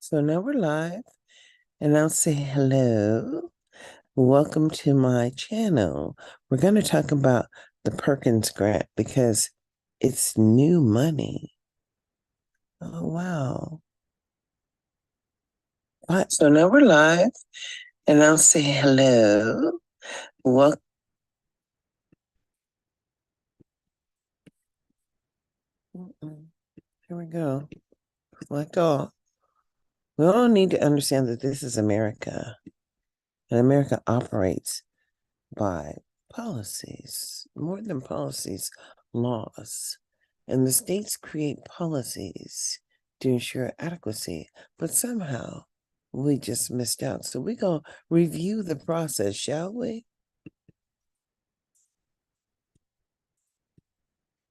So now we're live, and I'll say hello. Welcome to my channel. We're going to talk about the Perkins grant because it's new money. Oh, wow. So now we're live, and I'll say hello. Welcome. Here we go. Select all. We all need to understand that this is America, and America operates by policies, more than policies, laws. And the states create policies to ensure adequacy, but somehow we just missed out. So we're going to review the process, shall we?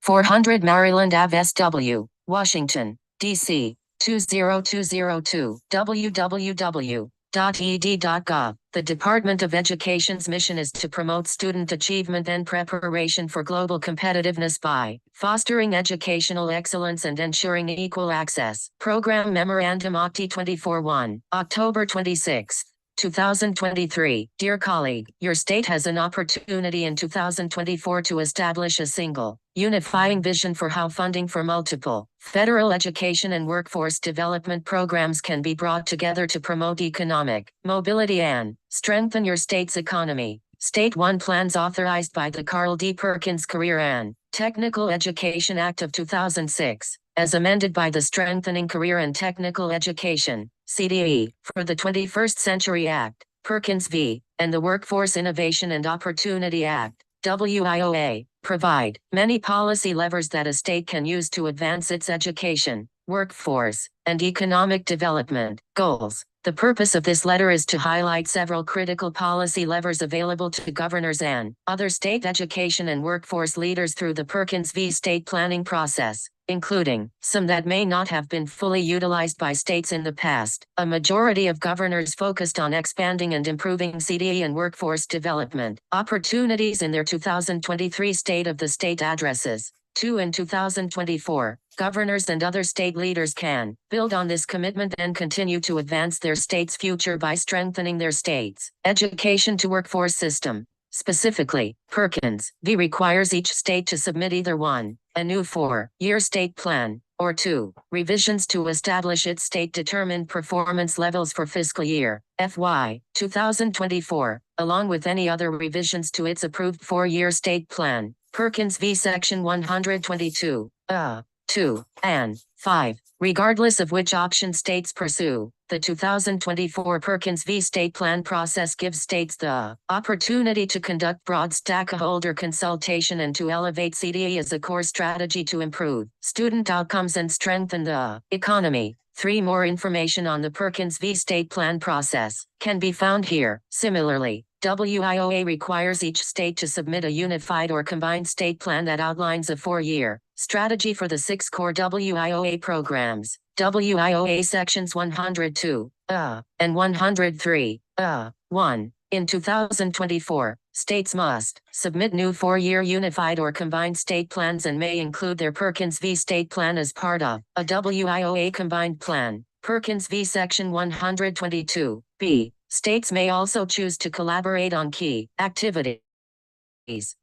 400 Maryland Ave SW, Washington, D.C. 20202, www.ed.gov. The Department of Education's mission is to promote student achievement and preparation for global competitiveness by fostering educational excellence and ensuring equal access. Program Memorandum Octi 24-1, October 26. 2023. Dear colleague, your state has an opportunity in 2024 to establish a single, unifying vision for how funding for multiple federal education and workforce development programs can be brought together to promote economic mobility and strengthen your state's economy. State 1 plans authorized by the Carl D. Perkins Career and Technical Education Act of 2006, as amended by the Strengthening Career and Technical Education CDE, for the 21st Century Act, Perkins v. and the Workforce Innovation and Opportunity Act, WIOA, provide many policy levers that a state can use to advance its education, workforce, and economic development goals. The purpose of this letter is to highlight several critical policy levers available to governors and other state education and workforce leaders through the Perkins v. state planning process, including some that may not have been fully utilized by states in the past. A majority of governors focused on expanding and improving CDE and workforce development opportunities in their 2023 State of the State addresses. In 2024, governors and other state leaders can build on this commitment and continue to advance their state's future by strengthening their state's education to workforce system. Specifically, Perkins v. requires each state to submit either 1, a new 4-year state plan, or 2, revisions to establish its state-determined performance levels for fiscal year FY 2024, along with any other revisions to its approved 4-year state plan. Perkins v. Section 122, 2, and 5. Regardless of which option states pursue, the 2024 Perkins v. State Plan process gives states the opportunity to conduct broad stakeholder consultation and to elevate CDE as a core strategy to improve student outcomes and strengthen the economy. More information on the Perkins v. State Plan process can be found here. Similarly, WIOA requires each state to submit a unified or combined state plan that outlines a 4-year strategy for the 6 core WIOA programs. WIOA sections 102, and 103, 1. In 2024, states must submit new 4-year unified or combined state plans and may include their Perkins v. State Plan as part of a WIOA combined plan. Perkins v. Section 122, b. States may also choose to collaborate on key activities,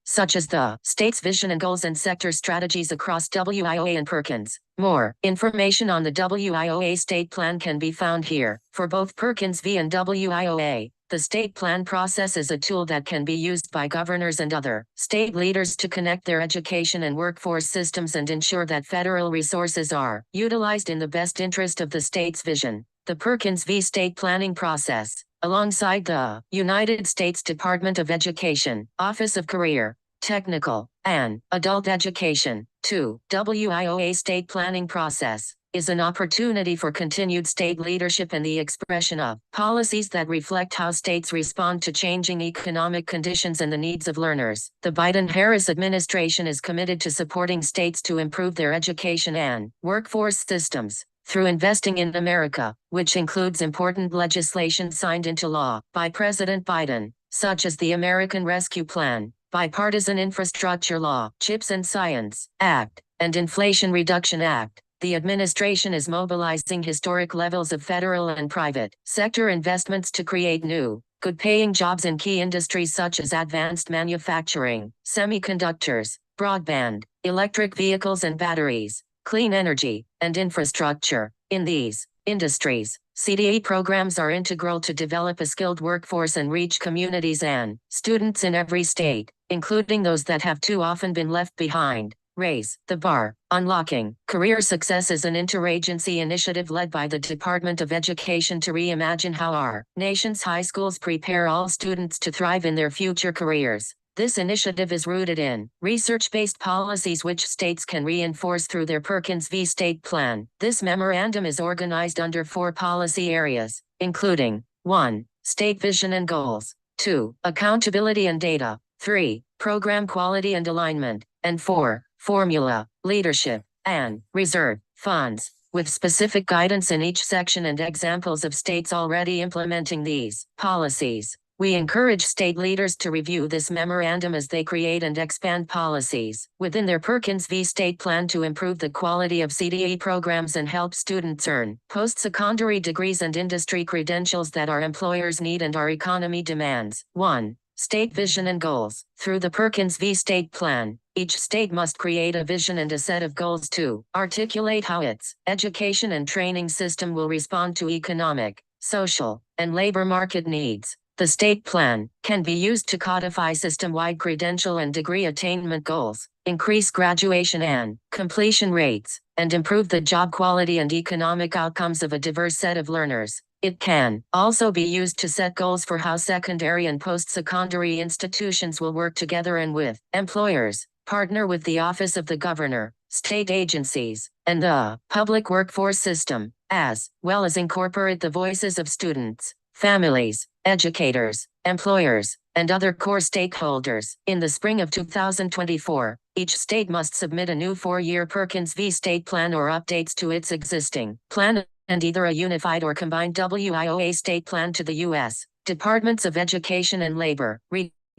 such as the state's vision and goals and sector strategies across WIOA and Perkins. More information on the WIOA state plan can be found here. For both Perkins v. and WIOA, the state plan process is a tool that can be used by governors and other state leaders to connect their education and workforce systems and ensure that federal resources are utilized in the best interest of the state's vision. The Perkins v. State Planning process, alongside the United States Department of Education, Office of Career, Technical, and Adult Education, WIOA state planning process, is an opportunity for continued state leadership and the expression of policies that reflect how states respond to changing economic conditions and the needs of learners. The Biden-Harris administration is committed to supporting states to improve their education and workforce systems through investing in America, which includes important legislation signed into law by President Biden, such as the American Rescue Plan, Bipartisan Infrastructure Law, CHIPS and Science Act, and Inflation Reduction Act. the administration is mobilizing historic levels of federal and private sector investments to create new, good-paying jobs in key industries such as advanced manufacturing, semiconductors, broadband, electric vehicles and batteries, clean energy, and infrastructure. In these industries, CDE programs are integral to develop a skilled workforce and reach communities and students in every state, including those that have too often been left behind. Raise the bar. Unlocking Career Success is an interagency initiative led by the Department of Education to reimagine how our nation's high schools prepare all students to thrive in their future careers. This initiative is rooted in research-based policies which states can reinforce through their Perkins v. State Plan. This memorandum is organized under 4 policy areas, including 1. State vision and goals, 2. Accountability and data, 3. Program quality and alignment, and 4. Formula, leadership, and reserve funds, with specific guidance in each section and examples of states already implementing these policies. We encourage state leaders to review this memorandum as they create and expand policies within their Perkins v. State Plan to improve the quality of CDE programs and help students earn post-secondary degrees and industry credentials that our employers need and our economy demands. 1. State vision and goals. Through the Perkins v. State Plan, each state must create a vision and a set of goals to articulate how its education and training system will respond to economic, social, and labor market needs. The state plan can be used to codify system-wide credential and degree attainment goals, increase graduation and completion rates, and improve the job quality and economic outcomes of a diverse set of learners. It can also be used to set goals for how secondary and post-secondary institutions will work together and with employers, partner with the Office of the Governor, state agencies, and the public workforce system, as well as incorporate the voices of students, families, educators, employers, and other core stakeholders. In the spring of 2024, each state must submit a new 4-year Perkins v. State Plan or updates to its existing plan and either a unified or combined WIOA state plan to the U.S. Departments of Education and Labor.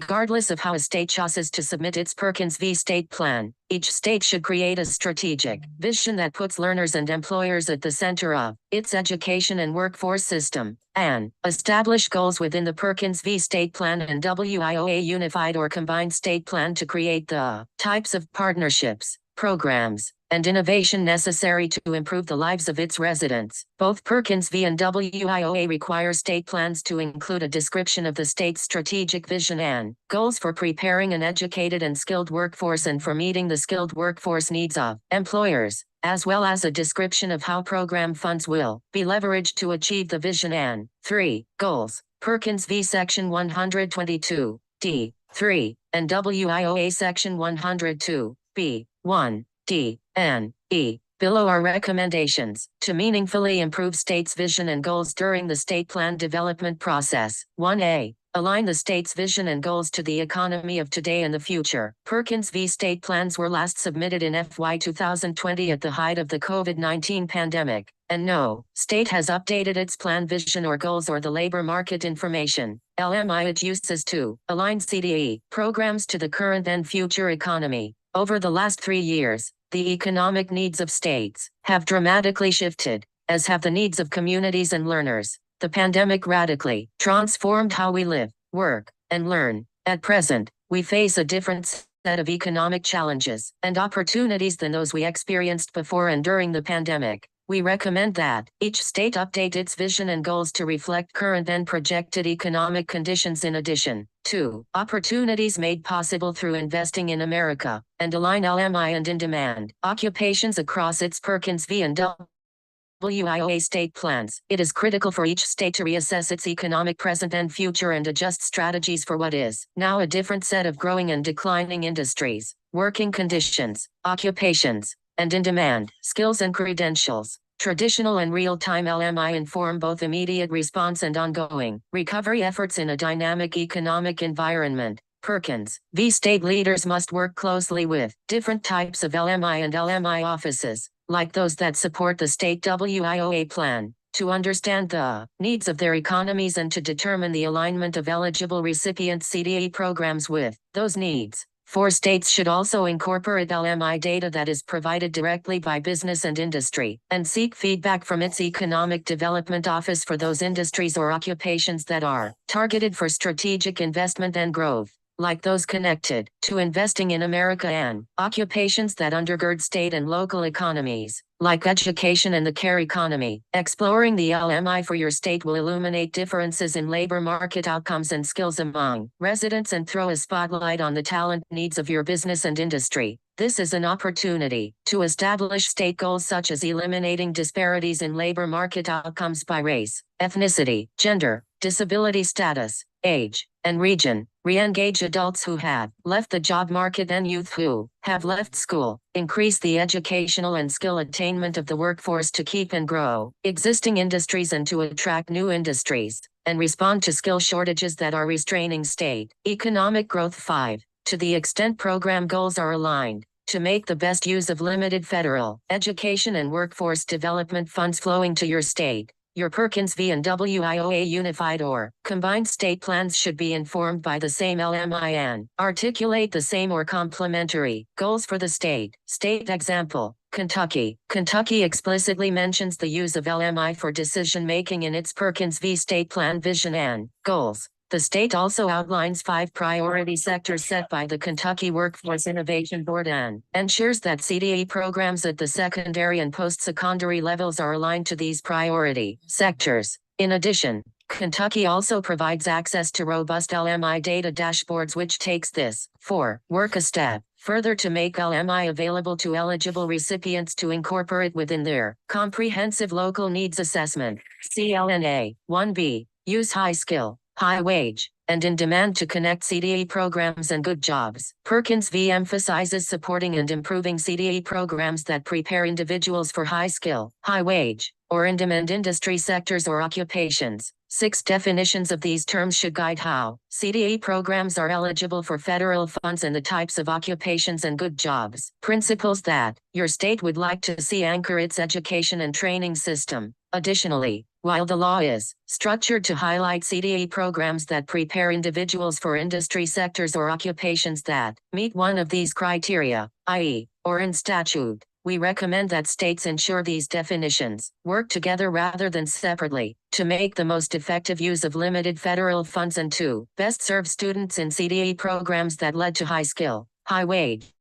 Regardless of how a state chooses to submit its Perkins v. State Plan, each state should create a strategic vision that puts learners and employers at the center of its education and workforce system, and establish goals within the Perkins v. State Plan and WIOA Unified or Combined State Plan to create the types of partnerships, programs, and innovation necessary to improve the lives of its residents. Both Perkins v. and WIOA require state plans to include a description of the state's strategic vision and goals for preparing an educated and skilled workforce and for meeting the skilled workforce needs of employers, as well as a description of how program funds will be leveraged to achieve the vision and 3. Goals. Perkins v. Section 122, D. 3, and WIOA Section 102, B. 1, D, and E. Below are recommendations to meaningfully improve states' vision and goals during the state plan development process. 1A. Align the state's vision and goals to the economy of today and the future. Perkins v. State Plans were last submitted in FY 2020 at the height of the COVID-19 pandemic, and no state has updated its plan vision or goals or the labor market information. LMI it uses to align CDE programs to the current and future economy. Over the last 3 years, the economic needs of states have dramatically shifted, as have the needs of communities and learners. The pandemic radically transformed how we live, work, and learn. At present, we face a different set of economic challenges and opportunities than those we experienced before and during the pandemic. We recommend that each state update its vision and goals to reflect current and projected economic conditions in addition to opportunities made possible through investing in America, and align LMI and in-demand occupations across its Perkins v. and WIOA state plans. It is critical for each state to reassess its economic present and future and adjust strategies for what is now a different set of growing and declining industries, working conditions, occupations, and in-demand skills and credentials. Traditional and real-time LMI inform both immediate response and ongoing recovery efforts in a dynamic economic environment. Perkins v. State leaders must work closely with different types of LMI and LMI offices, like those that support the state WIOA plan, to understand the needs of their economies and to determine the alignment of eligible recipient CDE programs with those needs. 4 states should also incorporate LMI data that is provided directly by business and industry, and seek feedback from its Economic Development Office for those industries or occupations that are targeted for strategic investment and growth, like those connected to investing in America, and occupations that undergird state and local economies, like education and the care economy. Exploring the LMI for your state will illuminate differences in labor market outcomes and skills among residents and throw a spotlight on the talent needs of your business and industry. This is an opportunity to establish state goals such as eliminating disparities in labor market outcomes by race, ethnicity, gender, disability status, age, and region. Re-engage adults who have left the job market and youth who have left school. Increase the educational and skill attainment of the workforce to keep and grow existing industries and to attract new industries, and respond to skill shortages that are restraining state economic growth. 5. To the extent program goals are aligned, to make the best use of limited federal education and workforce development funds flowing to your state. Your Perkins V and WIOA unified or combined state plans should be informed by the same LMI and articulate the same or complementary goals for the state. State example: Kentucky. Kentucky explicitly mentions the use of LMI for decision-making in its Perkins V state plan vision and goals. The state also outlines 5 priority sectors set by the Kentucky Workforce Innovation Board and ensures that CDE programs at the secondary and post-secondary levels are aligned to these priority sectors. In addition, Kentucky also provides access to robust LMI data dashboards, which takes this work a step further to make LMI available to eligible recipients to incorporate within their comprehensive local needs assessment. CLNA 1B. Use high skill, high wage, and in demand to connect CDE programs and good jobs. Perkins V emphasizes supporting and improving CDE programs that prepare individuals for high skill, high wage, or in-demand industry sectors or occupations. 6 definitions of these terms should guide how CDE programs are eligible for federal funds and the types of occupations and good jobs. Principles that your state would like to see anchor its education and training system. Additionally, while the law is structured to highlight CDE programs that prepare individuals for industry sectors or occupations that meet one of these criteria, i.e., or in statute, we recommend that states ensure these definitions work together rather than separately to make the most effective use of limited federal funds and to best serve students in CDE programs that led to high skill, high wage,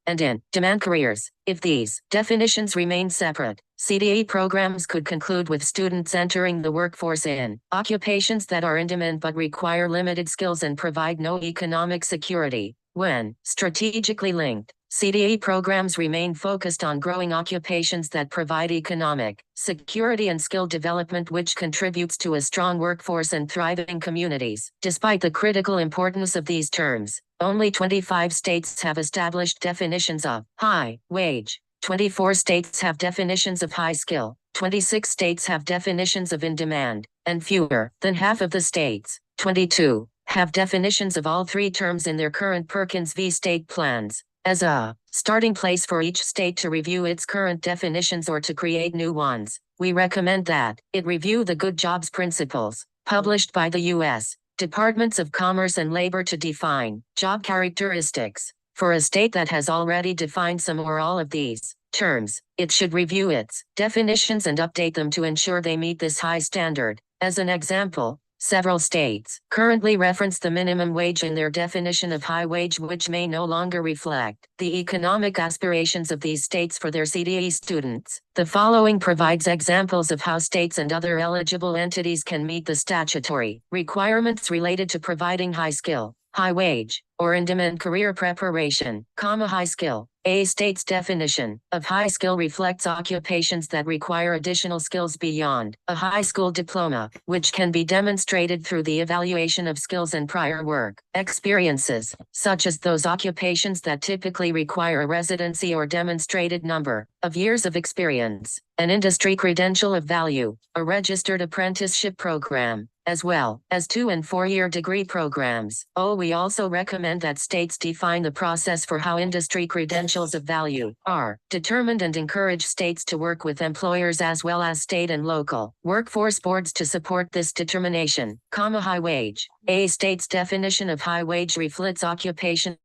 and in-demand careers. If these definitions remain separate, CDE programs could conclude with students entering the workforce in occupations that are in demand but require limited skills and provide no economic security. When strategically linked, CDE programs remain focused on growing occupations that provide economic security and skill development, which contributes to a strong workforce and thriving communities. Despite the critical importance of these terms, only 25 states have established definitions of high wage. 24 states have definitions of high skill. 26 states have definitions of in demand, and fewer than half of the states, 22, have definitions of all 3 terms in their current Perkins v. state plans. As a starting place for each state to review its current definitions or to create new ones, we recommend that it review the Good Jobs Principles, published by the U.S. Departments of Commerce and Labor to define job characteristics. For a state that has already defined some or all of these terms, it should review its definitions and update them to ensure they meet this high standard. As an example, several states currently reference the minimum wage in their definition of high wage, which may no longer reflect the economic aspirations of these states for their CDE students. The following provides examples of how states and other eligible entities can meet the statutory requirements related to providing high skill, high wage, or in-demand career preparation, high skill. A state's definition of high skill reflects occupations that require additional skills beyond a high school diploma, which can be demonstrated through the evaluation of skills and prior work experiences, such as those occupations that typically require a residency or demonstrated number of years of experience. An industry credential of value, a registered apprenticeship program, as well as 2- and 4-year degree programs. We also recommend that states define the process for how industry credentials of value are determined and encourage states to work with employers as well as state and local workforce boards to support this determination. High wage. A state's definition of high wage reflects occupation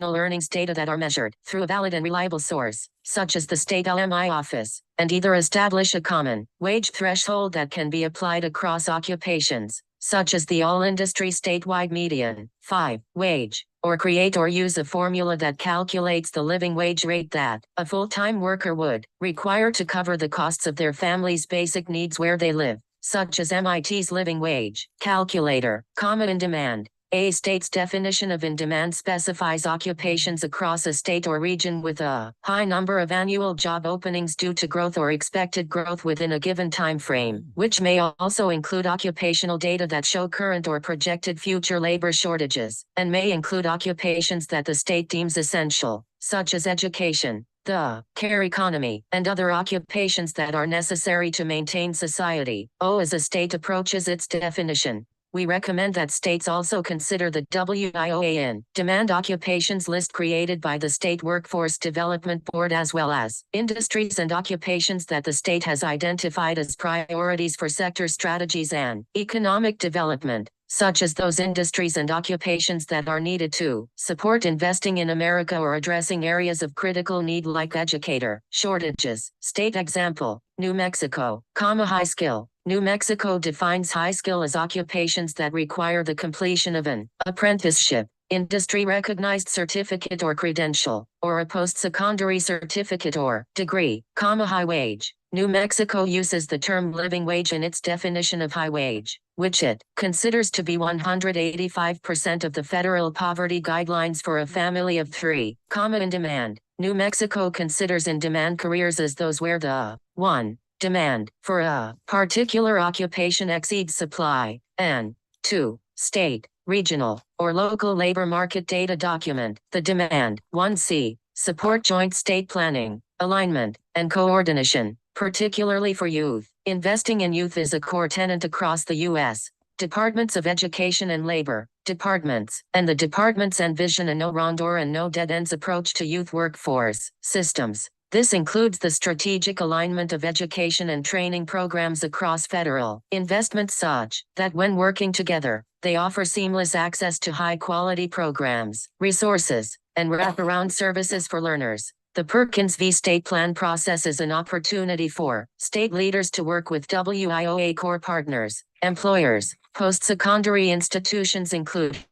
earnings data that are measured through a valid and reliable source, such as the state LMI office, and either establish a common wage threshold that can be applied across occupations, such as the all-industry statewide median 5 wage, or create or use a formula that calculates the living wage rate that a full-time worker would require to cover the costs of their family's basic needs where they live, such as MIT's living wage calculator, in demand. A state's definition of in-demand specifies occupations across a state or region with a high number of annual job openings due to growth or expected growth within a given time frame, which may also include occupational data that show current or projected future labor shortages, and may include occupations that the state deems essential, such as education, the care economy, and other occupations that are necessary to maintain society. As a state approaches its definition, we recommend that states also consider the WIOA in-demand occupations list created by the State Workforce Development Board, as well as industries and occupations that the state has identified as priorities for sector strategies and economic development, such as those industries and occupations that are needed to support investing in America or addressing areas of critical need like educator shortages. State example, New Mexico, high skill. New Mexico defines high skill as occupations that require the completion of an apprenticeship, industry-recognized certificate or credential, or a post-secondary certificate or degree, high wage. New Mexico uses the term living wage in its definition of high wage, which it considers to be 185% of the federal poverty guidelines for a family of 3, in demand. New Mexico considers in-demand careers as those where the 1. Demand for a particular occupation exceeds supply, and 2. State, regional, or local labor market data document the demand. 1C. Support joint state planning, alignment, and coordination, particularly for youth. Investing in youth is a core tenet across the U.S. Departments of Education and Labor, departments, and the departments envision a no wrong door and no dead ends approach to youth workforce systems. This includes the strategic alignment of education and training programs across federal investments such that when working together, they offer seamless access to high-quality programs, resources, and wraparound services for learners. The Perkins v. State Plan process is an opportunity for state leaders to work with WIOA core partners, employers, post-secondary institutions including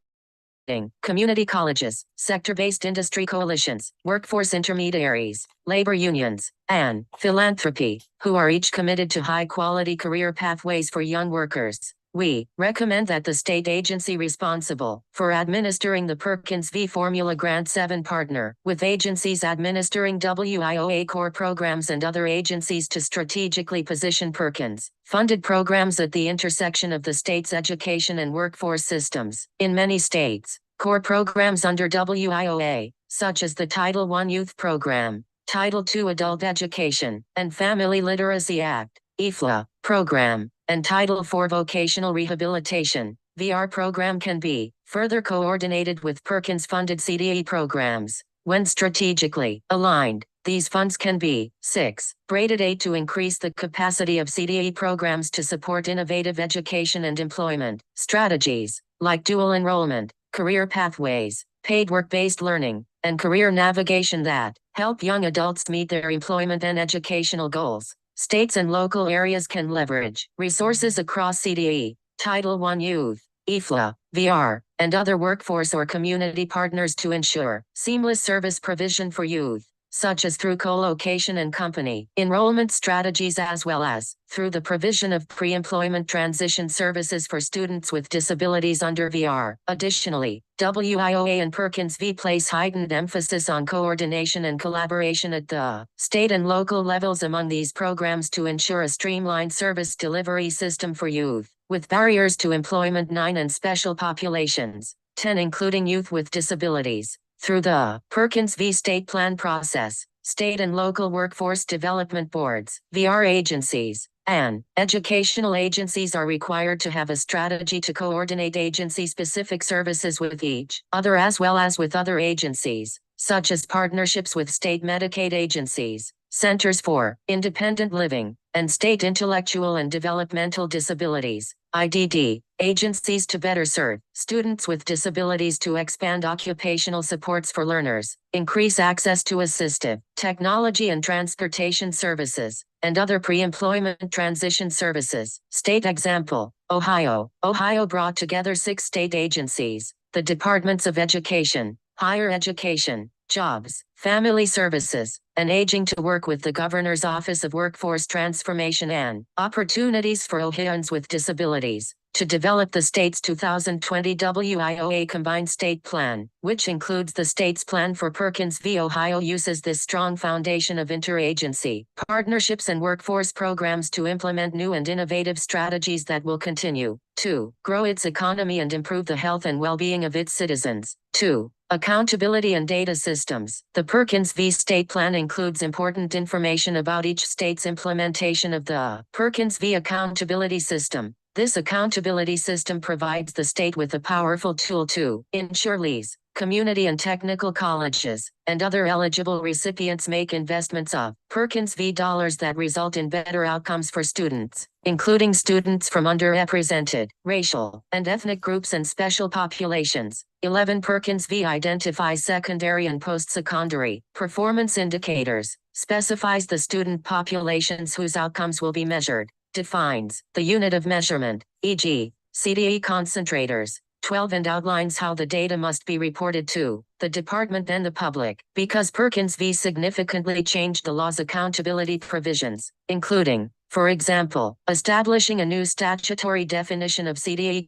community colleges, sector-based industry coalitions, workforce intermediaries, labor unions, and philanthropy, who are each committed to high-quality career pathways for young workers. We recommend that the state agency responsible for administering the Perkins v. Formula Grant 7 partner with agencies administering WIOA core programs and other agencies to strategically position Perkins funded programs at the intersection of the state's education and workforce systems. In many states, core programs under WIOA, such as the Title I Youth Program, Title II Adult Education and Family Literacy Act, EFLA, program, and Title IV Vocational Rehabilitation, VR program can be further coordinated with Perkins-funded CDE programs. When strategically aligned, these funds can be 6. Braided aid to increase the capacity of CDE programs to support innovative education and employment strategies, like dual enrollment, career pathways, paid work-based learning, and career navigation that help young adults meet their employment and educational goals. States and local areas can leverage resources across CDE, Title I Youth, EFLA, VR, and other workforce or community partners to ensure seamless service provision for youth, such as through co-location and company enrollment strategies, as well as through the provision of pre-employment transition services for students with disabilities under VR. Additionally, WIOA and Perkins v. place heightened emphasis on coordination and collaboration at the state and local levels among these programs to ensure a streamlined service delivery system for youth with barriers to employment 9 and special populations 10, including youth with disabilities. Through the Perkins v. State Plan process, state and local workforce development boards, VR agencies, and educational agencies are required to have a strategy to coordinate agency-specific services with each other as well as with other agencies, such as partnerships with state Medicaid agencies, Centers for Independent Living, and State Intellectual and Developmental Disabilities, IDD, agencies to better serve students with disabilities, to expand occupational supports for learners, increase access to assistive technology and transportation services, and other pre-employment transition services. State example: Ohio. Ohio brought together 6 state agencies: the Departments of Education, Higher Education, Jobs, Family Services, and Aging, to work with the Governor's Office of Workforce Transformation and Opportunities for Ohioans with Disabilities to develop the state's 2020 WIOA Combined State Plan, which includes the state's plan for Perkins v. Ohio. Uses this strong foundation of interagency partnerships and workforce programs to implement new and innovative strategies that will continue to grow its economy and improve the health and well-being of its citizens. 2. Accountability and data systems. The Perkins v. State Plan includes important information about each state's implementation of the Perkins v. Accountability System. This accountability system provides the state with a powerful tool to ensure LEAs, community and technical colleges, and other eligible recipients make investments of Perkins v. dollars that result in better outcomes for students, including students from underrepresented racial and ethnic groups and special populations. 11. Perkins v. identifies secondary and post-secondary performance indicators, specifies the student populations whose outcomes will be measured, defines the unit of measurement, e.g., CDE concentrators. 12. And outlines how the data must be reported to the department and the public. Because Perkins v. significantly changed the law's accountability provisions, including, for example, establishing a new statutory definition of CDE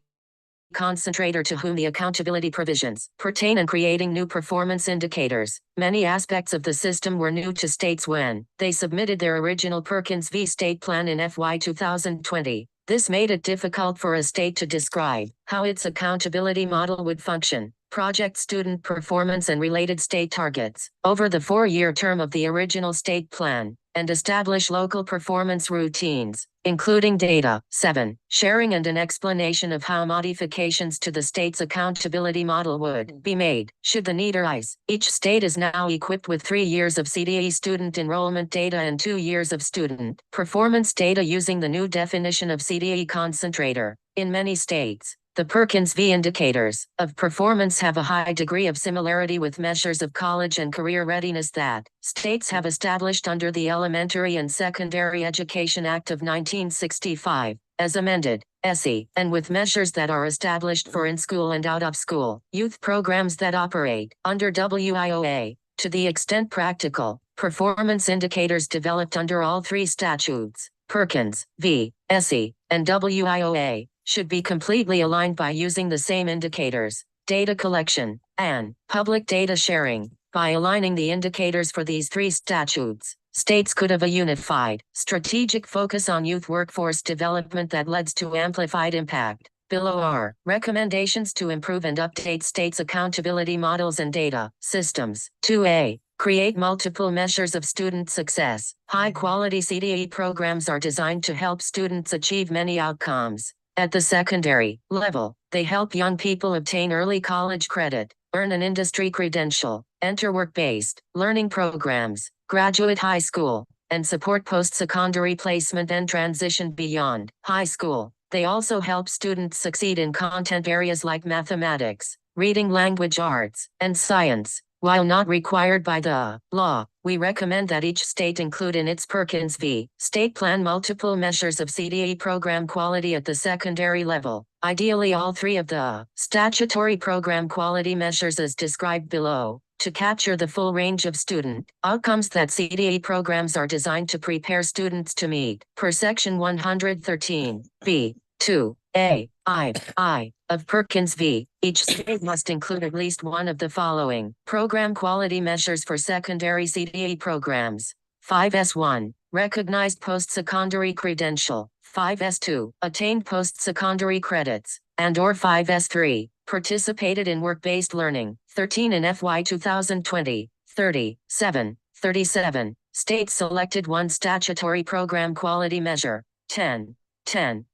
concentrator to whom the accountability provisions pertain, and creating new performance indicators. Many aspects of the system were new to states when they submitted their original Perkins v. State Plan in FY 2020. This made it difficult for a state to describe how its accountability model would function, project student performance and related state targets over the 4-year term of the original state plan, and establish local performance routines, including data. 7. Sharing and an explanation of how modifications to the state's accountability model would be made, should the need arise. Each state is now equipped with 3 years of CDE student enrollment data and 2 years of student performance data using the new definition of CDE concentrator. In many states, the Perkins v. indicators of performance have a high degree of similarity with measures of college and career readiness that states have established under the Elementary and Secondary Education Act of 1965, as amended, SE, and with measures that are established for in-school and out-of-school youth programs that operate under WIOA. To the extent practical, performance indicators developed under all 3 statutes, Perkins v. SE, and WIOA, should be completely aligned by using the same indicators. Data collection and public data sharing. By aligning the indicators for these 3 statutes, states could have a unified, strategic focus on youth workforce development that leads to amplified impact. Below are recommendations to improve and update states' accountability models and data systems. 2A. Create multiple measures of student success. High-quality CDE programs are designed to help students achieve many outcomes. At the secondary level, they help young people obtain early college credit, earn an industry credential, enter work-based learning programs, graduate high school, and support post-secondary placement and transition beyond high school. They also help students succeed in content areas like mathematics, reading language arts, and science. While not required by the law, we recommend that each state include in its Perkins v. State Plan multiple measures of CDE program quality at the secondary level. Ideally, all 3 of the statutory program quality measures as described below, to capture the full range of student outcomes that CDE programs are designed to prepare students to meet, per Section 113, B, 2, A, I, of Perkins v. Each state must include at least one of the following program quality measures for secondary CDE programs. 5S1, recognized post-secondary credential. 5S2, attained post-secondary credits, and/or 5S3, participated in work-based learning. 13 in FY 2020, 37, 37. States selected 1 statutory program quality measure. 10.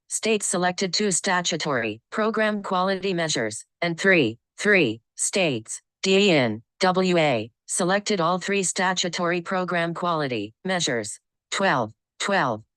States selected 2 statutory program quality measures, and 3 states, DEN, WA, selected all 3 statutory program quality measures. 12.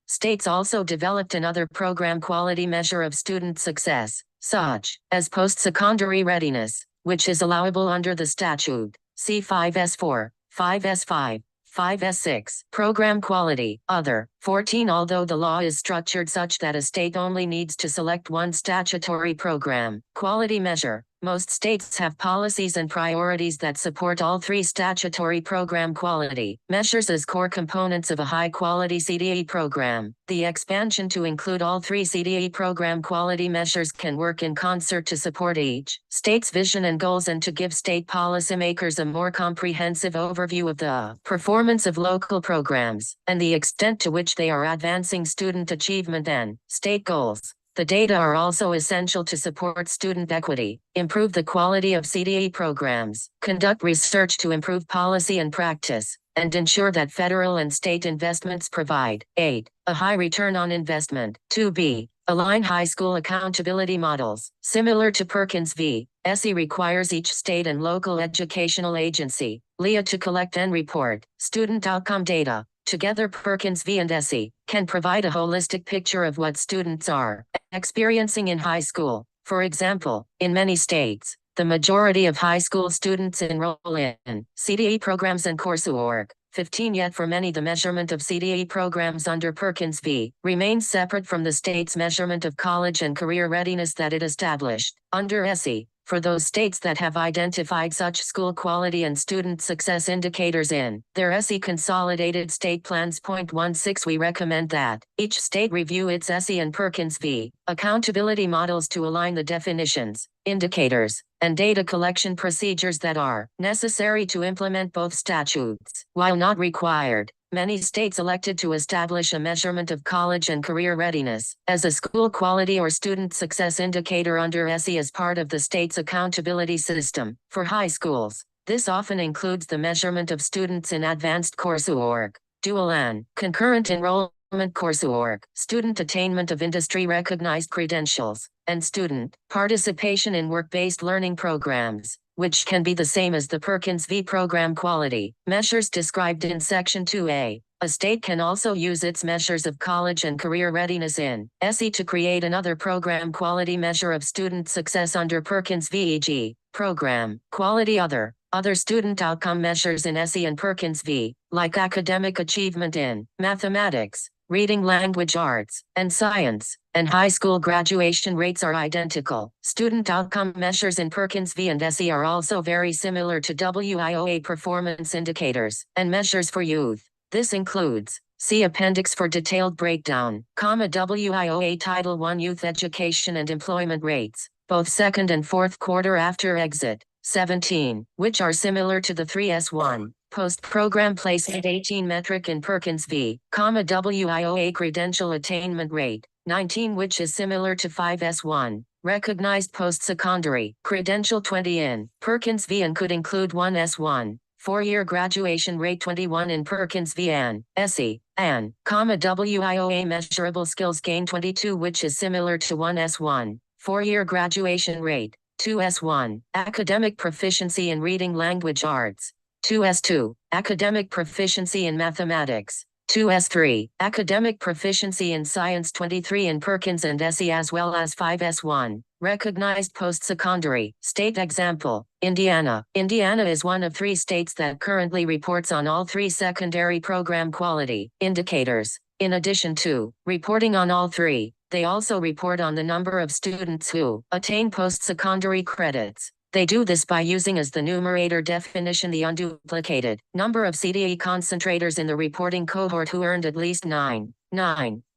States also developed another program quality measure of student success, such as post-secondary readiness, which is allowable under the statute. See 5S4, 5S5, 5S6. Program quality, other. 14. Although the law is structured such that a state only needs to select one statutory program quality measure, most states have policies and priorities that support all three statutory program quality measures as core components of a high-quality CDE program. The expansion to include all three CDE program quality measures can work in concert to support each state's vision and goals and to give state policymakers a more comprehensive overview of the performance of local programs and the extent to which they are advancing student achievement and state goals. The data are also essential to support student equity, improve the quality of CDE programs, conduct research to improve policy and practice, and ensure that federal and state investments provide 8. A high return on investment. 2b. Align high school accountability models. Similar to Perkins v. SE requires each state and local educational agency, LEA, to collect and report student outcome data. Together, Perkins v. and SE can provide a holistic picture of what students are experiencing in high school. For example, in many states, the majority of high school students enroll in CDE programs and coursework. 15. Yet for many, the measurement of CDE programs under Perkins v. remains separate from the state's measurement of college and career readiness that it established under SE. For those states that have identified such school quality and student success indicators in their SE Consolidated State Plans. 16. We recommend that each state review its SE and Perkins v. accountability models to align the definitions, indicators, and data collection procedures that are necessary to implement both statutes. While not required, many states elected to establish a measurement of college and career readiness as a school quality or student success indicator under SE as part of the state's accountability system. For high schools, this often includes the measurement of students in advanced coursework, dual and concurrent enrollment coursework, student attainment of industry-recognized credentials, and student participation in work-based learning programs, which can be the same as the Perkins v. program quality measures described in Section 2A. A state can also use its measures of college and career readiness in SE to create another program quality measure of student success under Perkins v. e.g., program quality other student outcome measures in SE and Perkins v., like academic achievement in mathematics, reading language arts, and science, and high school graduation rates are identical. Student outcome measures in Perkins v. and SE are also very similar to WIOA performance indicators and measures for youth. This includes see Appendix for detailed breakdown, WIOA Title I Youth Education and Employment Rates, both second and fourth quarter after exit. 17, which are similar to the 3S1. Post-program placement 18 metric in Perkins v. WIOA credential attainment rate, 19, which is similar to 5S1. Recognized post-secondary credential 20 in Perkins v. and could include 1S1. 4-year graduation rate 21 in Perkins v. and SE, and, WIOA measurable skills gain 22, which is similar to 1S1. 4-year graduation rate, 2S1, academic proficiency in reading language arts, 2S2, academic proficiency in mathematics, 2S3, academic proficiency in science 23 in Perkins and SE as well as 5S1, recognized post-secondary, state example, Indiana. Indiana is one of 3 states that currently reports on all 3 secondary program quality indicators. In addition to reporting on all 3, they also report on the number of students who attain post-secondary credits. They do this by using as the numerator definition the unduplicated number of CDE concentrators in the reporting cohort who earned at least 9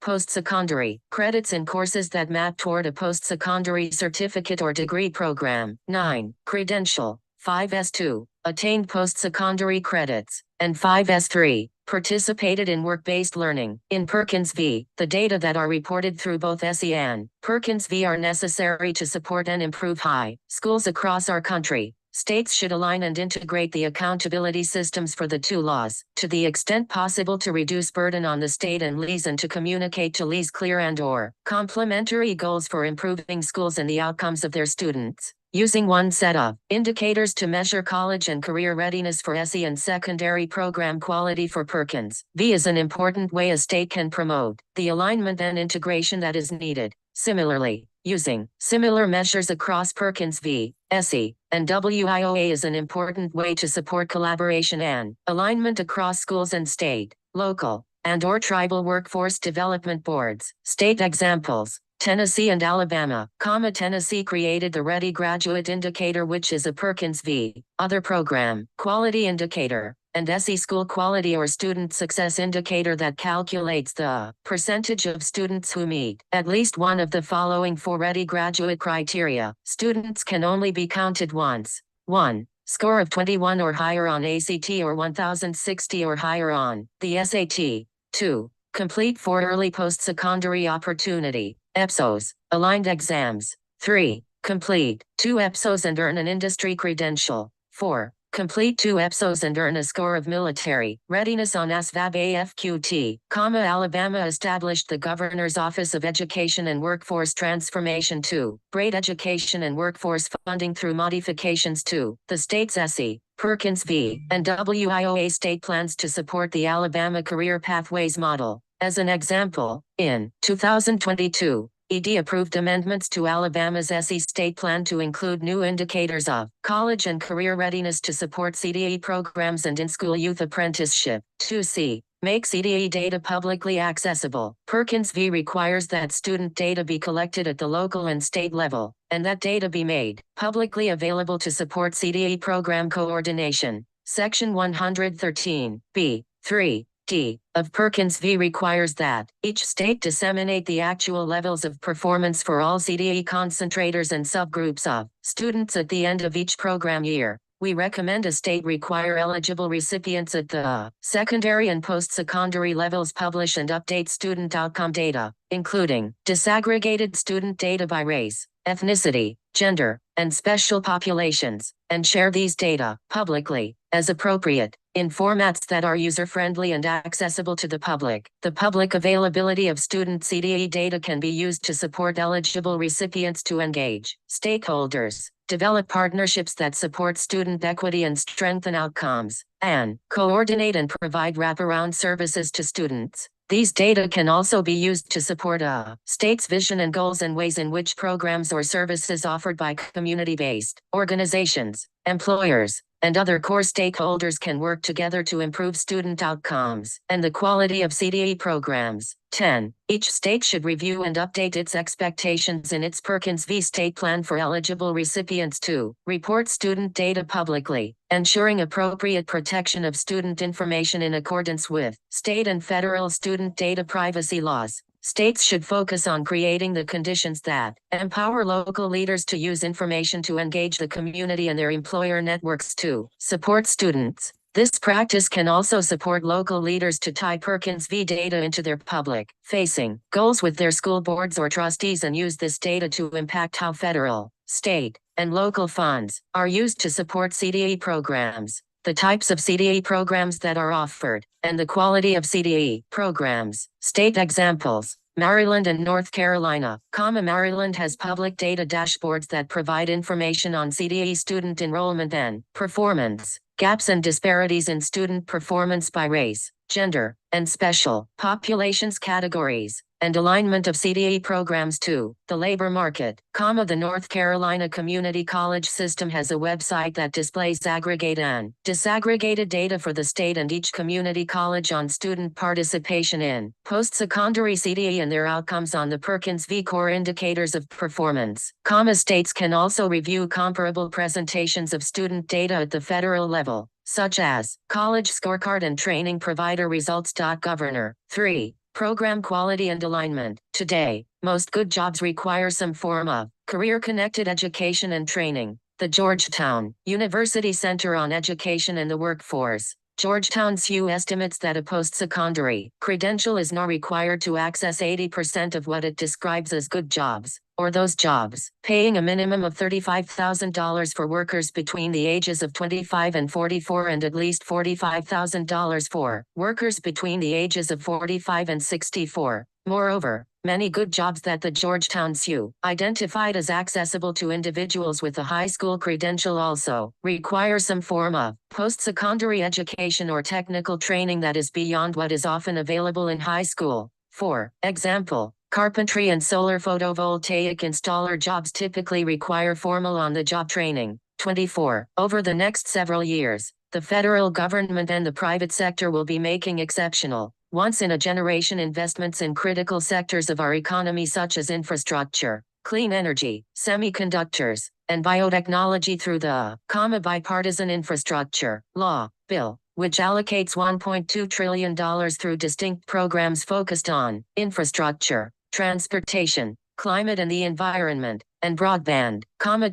post-secondary credits in courses that map toward a post-secondary certificate or degree program. 9. Credential. 5S2. Attained post-secondary credits. And 5S3. Participated in work-based learning. In Perkins v., the data that are reported through both SE and Perkins v. are necessary to support and improve high schools across our country. States should align and integrate the accountability systems for the 2 laws, to the extent possible to reduce burden on the state and LEAs and to communicate to LEAs clear and/or complementary goals for improving schools and the outcomes of their students. Using one set of indicators to measure college and career readiness for SE and secondary program quality for Perkins v. is an important way a state can promote the alignment and integration that is needed. Similarly, Using similar measures across Perkins v. SE and WIOA is an important way to support collaboration and alignment across schools and state, local, and/or tribal workforce development boards. State examples: Tennessee and Alabama, Tennessee created the Ready Graduate Indicator, which is a Perkins v. Other program quality indicator, and SE School Quality or Student Success Indicator that calculates the percentage of students who meet at least one of the following four Ready Graduate criteria. Students can only be counted once. 1. Score of 21 or higher on ACT or 1060 or higher on the SAT. 2. Complete 4 early post-secondary opportunity EPSOs, aligned exams. 3. Complete 2 EPSOs and earn an industry credential. 4. Complete 2 EPSOs and earn a score of military readiness on ASVAB AFQT, Alabama established the Governor's Office of Education and Workforce Transformation to braid education and workforce funding through modifications to the state's SE, Perkins v. and WIOA state plans to support the Alabama Career Pathways Model. As an example, in 2022, ED approved amendments to Alabama's SE state plan to include new indicators of college and career readiness to support CDE programs and in-school youth apprenticeship. 2C. Make CDE data publicly accessible. Perkins v. requires that student data be collected at the local and state level, and that data be made publicly available to support CDE program coordination. Section 113, B. 3. D. of Perkins v. requires that each state disseminate the actual levels of performance for all CDE concentrators and subgroups of students at the end of each program year. We recommend a state require eligible recipients at the secondary and post-secondary levels publish and update student outcome data, including disaggregated student data by race, ethnicity, gender, and special populations, and share these data publicly, as appropriate, in formats that are user-friendly and accessible to the public. The public availability of student CDE data can be used to support eligible recipients to engage stakeholders, develop partnerships that support student equity and strengthen outcomes, and coordinate and provide wraparound services to students. These data can also be used to support a state's vision and goals and ways in which programs or services offered by community-based organizations, employers, and other core stakeholders can work together to improve student outcomes and the quality of CDE programs. 10. Each state should review and update its expectations in its Perkins v. state plan for eligible recipients to report student data publicly, ensuring appropriate protection of student information in accordance with state and federal student data privacy laws. States should focus on creating the conditions that empower local leaders to use information to engage the community and their employer networks to support students. This practice can also support local leaders to tie Perkins v. data into their public-facing goals with their school boards or trustees and use this data to impact how federal, state, and local funds are used to support CDE programs, the types of CDE programs that are offered, and the quality of CDE programs. State examples: Maryland and North Carolina, Maryland has public data dashboards that provide information on CDE student enrollment and performance, gaps and disparities in student performance by race, gender, and special populations categories, and alignment of CDE programs to the labor market, the North Carolina Community College System has a website that displays aggregate and disaggregated data for the state and each community college on student participation in post-secondary CDE and their outcomes on the Perkins v. Core Indicators of Performance. States can also review comparable presentations of student data at the federal level, such as College Scorecard and Training Provider Results. Governor. 3. Program quality and alignment. Today, most good jobs require some form of career-connected education and training. The Georgetown University Center on Education and the Workforce, Georgetown's U estimates that a post-secondary credential is now required to access 80% of what it describes as good jobs, or those jobs, paying a minimum of $35,000 for workers between the ages of 25 and 44 and at least $45,000 for workers between the ages of 45 and 64. Moreover, many good jobs that the Georgetown SU identified as accessible to individuals with a high school credential also require some form of post-secondary education or technical training that is beyond what is often available in high school. For example, Carpentry and solar photovoltaic installer jobs typically require formal on-the-job training. 24. Over the next several years, the federal government and the private sector will be making exceptional, once-in-a-generation investments in critical sectors of our economy such as infrastructure, clean energy, semiconductors, and biotechnology through the bipartisan infrastructure law bill, which allocates $1.2 trillion through distinct programs focused on infrastructure, transportation, climate and the environment, and broadband,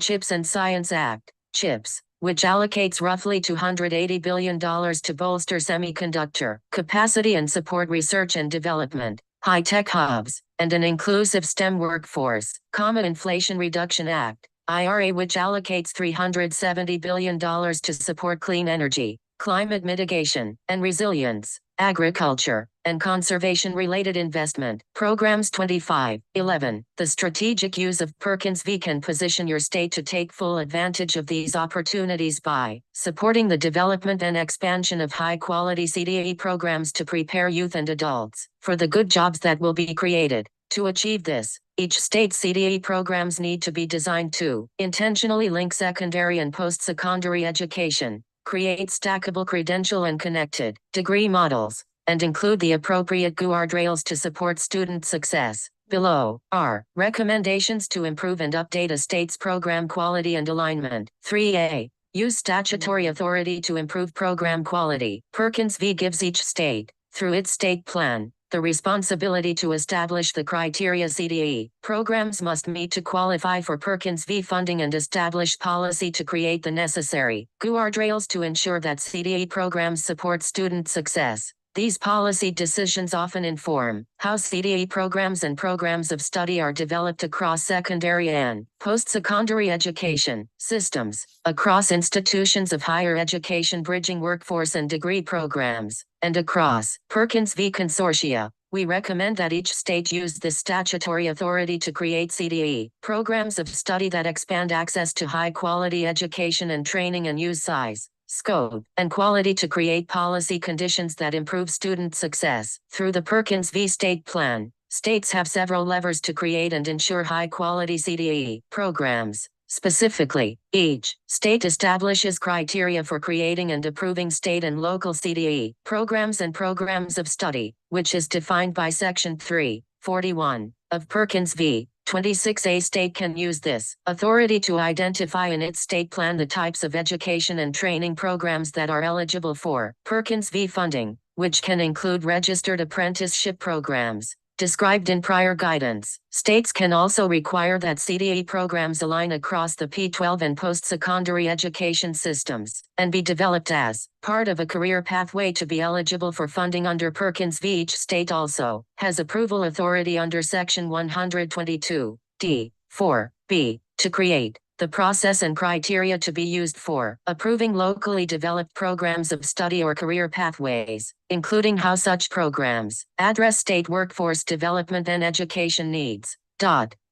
CHIPS and Science Act, CHIPS, which allocates roughly $280 billion to bolster semiconductor capacity and support research and development, high-tech hubs, and an inclusive STEM workforce, Inflation Reduction Act, IRA, which allocates $370 billion to support clean energy, climate mitigation, and resilience, agriculture, and conservation-related investment. Programs 25-11. The strategic use of Perkins V can position your state to take full advantage of these opportunities by supporting the development and expansion of high-quality CDE programs to prepare youth and adults for the good jobs that will be created. To achieve this, each state's CDE programs need to be designed to intentionally link secondary and post-secondary education, create stackable credential and connected degree models, and include the appropriate guardrails to support student success. Below are recommendations to improve and update a state's program quality and alignment. 3A. Use statutory authority to improve program quality. Perkins v. gives each state, through its state plan, the responsibility to establish the criteria CDE programs must meet to qualify for Perkins v. funding and establish policy to create the necessary guardrails to ensure that CDE programs support student success. These policy decisions often inform how CDE programs and programs of study are developed across secondary and post-secondary education systems, across institutions of higher education bridging workforce and degree programs, and across Perkins v. consortia. We recommend that each state use this statutory authority to create CDE programs of study that expand access to high-quality education and training and use size, scope, and quality to create policy conditions that improve student success. Through the Perkins v. State Plan, states have several levers to create and ensure high-quality CDE programs. Specifically, each state establishes criteria for creating and approving state and local CDE programs and programs of study, which is defined by Section 341 of Perkins v. 26A. State can use this authority to identify in its state plan the types of education and training programs that are eligible for Perkins v. funding, which can include registered apprenticeship programs described in prior guidance. States can also require that CDE programs align across the P-12 and post-secondary education systems, and be developed as part of a career pathway to be eligible for funding under Perkins v. Each state also has approval authority under Section 122 D 4b to create the process and criteria to be used for approving locally developed programs of study or career pathways, including how such programs address state workforce development and education needs.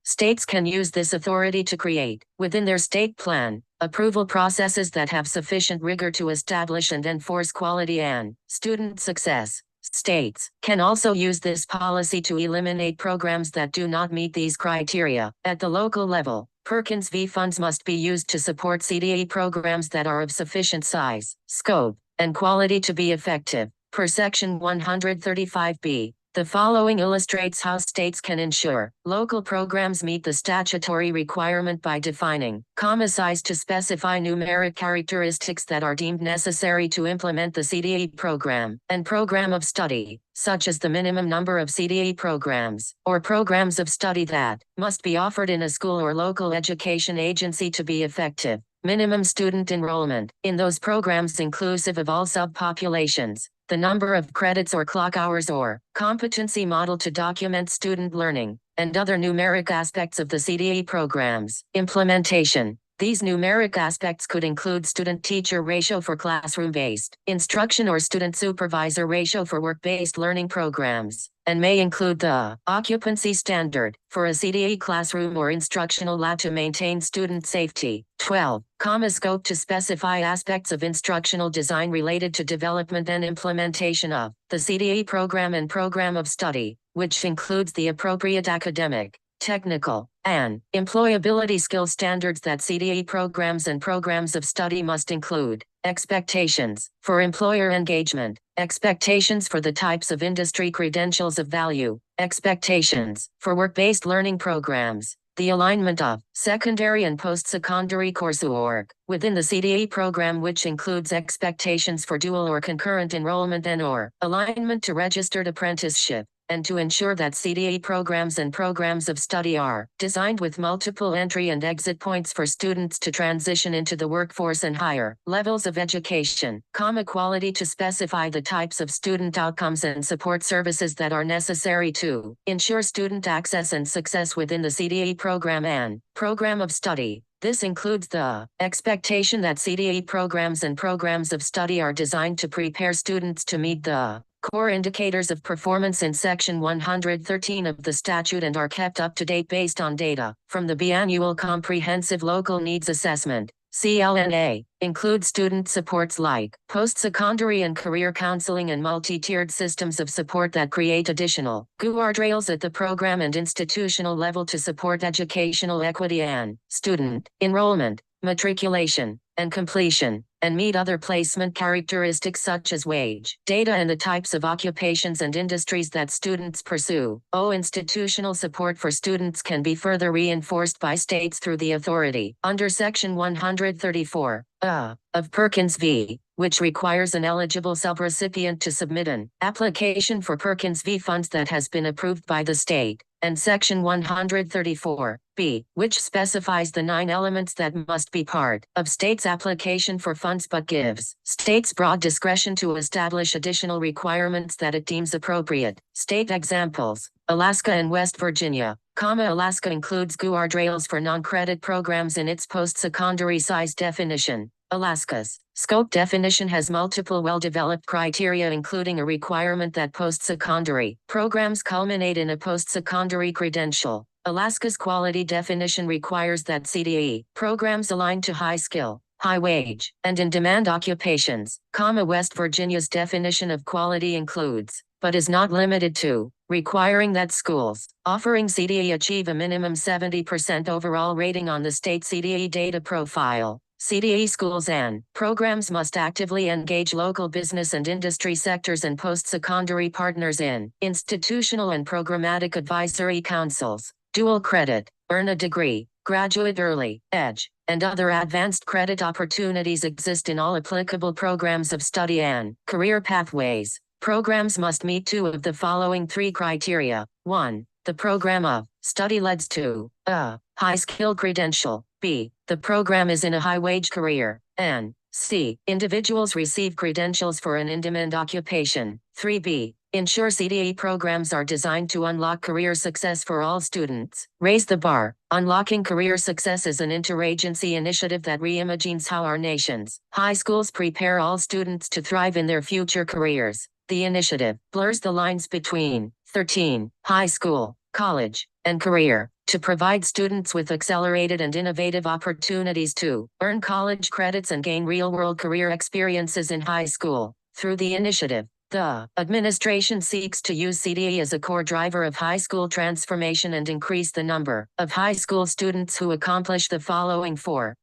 States can use this authority to create, within their state plan, approval processes that have sufficient rigor to establish and enforce quality and student success. States can also use this policy to eliminate programs that do not meet these criteria. At the local level, Perkins v. funds must be used to support CDE programs that are of sufficient size, scope, and quality to be effective. Per Section 135B, the following illustrates how states can ensure local programs meet the statutory requirement by defining size to specify numeric characteristics that are deemed necessary to implement the CDE program and program of study, such as the minimum number of CDE programs or programs of study that must be offered in a school or local education agency to be effective. Minimum student enrollment in those programs inclusive of all subpopulations, the number of credits or clock hours or competency model to document student learning, and other numeric aspects of the CDE programs. Implementation. These numeric aspects could include student-teacher ratio for classroom-based instruction or student-supervisor ratio for work-based learning programs, and may include the occupancy standard for a CDE classroom or instructional lab to maintain student safety. 12. Scope to specify aspects of instructional design related to development and implementation of the CDE program and program of study, which includes the appropriate academic, technical, and employability skill standards that CDE programs and programs of study must include. Expectations for employer engagement, expectations for the types of industry credentials of value, expectations for work-based learning programs, the alignment of secondary and post-secondary coursework within the CDE program, which includes expectations for dual or concurrent enrollment and/or alignment to registered apprenticeship, and to ensure that CDE programs and programs of study are designed with multiple entry and exit points for students to transition into the workforce and higher levels of education, quality to specify the types of student outcomes and support services that are necessary to ensure student access and success within the CDE program and program of study. This includes the expectation that CDE programs and programs of study are designed to prepare students to meet the core indicators of performance in Section 113 of the statute and are kept up to date based on data from the biannual Comprehensive Local Needs Assessment, CLNA, include student supports like post-secondary and career counseling and multi-tiered systems of support that create additional guardrails at the program and institutional level to support educational equity and student enrollment, matriculation, and completion, and meet other placement characteristics such as wage, data, and the types of occupations and industries that students pursue. Institutional support for students can be further reinforced by states through the authority under Section 134 of Perkins v. which requires an eligible subrecipient to submit an application for Perkins v. funds that has been approved by the state, and Section 134b, which specifies the 9 elements that must be part of state's application for funds but gives states broad discretion to establish additional requirements that it deems appropriate. State examples: Alaska and West Virginia. Alaska includes guardrails for non-credit programs in its post-secondary size definition. Alaska's scope definition has multiple well-developed criteria, including a requirement that post-secondary programs culminate in a post-secondary credential. Alaska's quality definition requires that CDE programs align to high-skill, high-wage, and in-demand occupations. West Virginia's definition of quality includes, but is not limited to, requiring that schools offering CDE achieve a minimum 70% overall rating on the state CDE data profile. CDE schools and programs must actively engage local business and industry sectors and post-secondary partners in institutional and programmatic advisory councils. Dual credit, earn a degree, graduate early, EDGE, and other advanced credit opportunities exist in all applicable programs of study and career pathways. Programs must meet 2 of the following 3 criteria. 1. The program of study leads to a high-skill credential. B. The program is in a high-wage career. And C. Individuals receive credentials for an in-demand occupation. 3B. Ensure CDE programs are designed to unlock career success for all students. Raise the bar. Unlocking career success is an interagency initiative that reimagines how our nation's high schools prepare all students to thrive in their future careers. The initiative blurs the lines between 13, high school, college, and career, to provide students with accelerated and innovative opportunities to earn college credits and gain real-world career experiences in high school. Through the initiative, the administration seeks to use CDE as a core driver of high school transformation and increase the number of high school students who accomplish the following four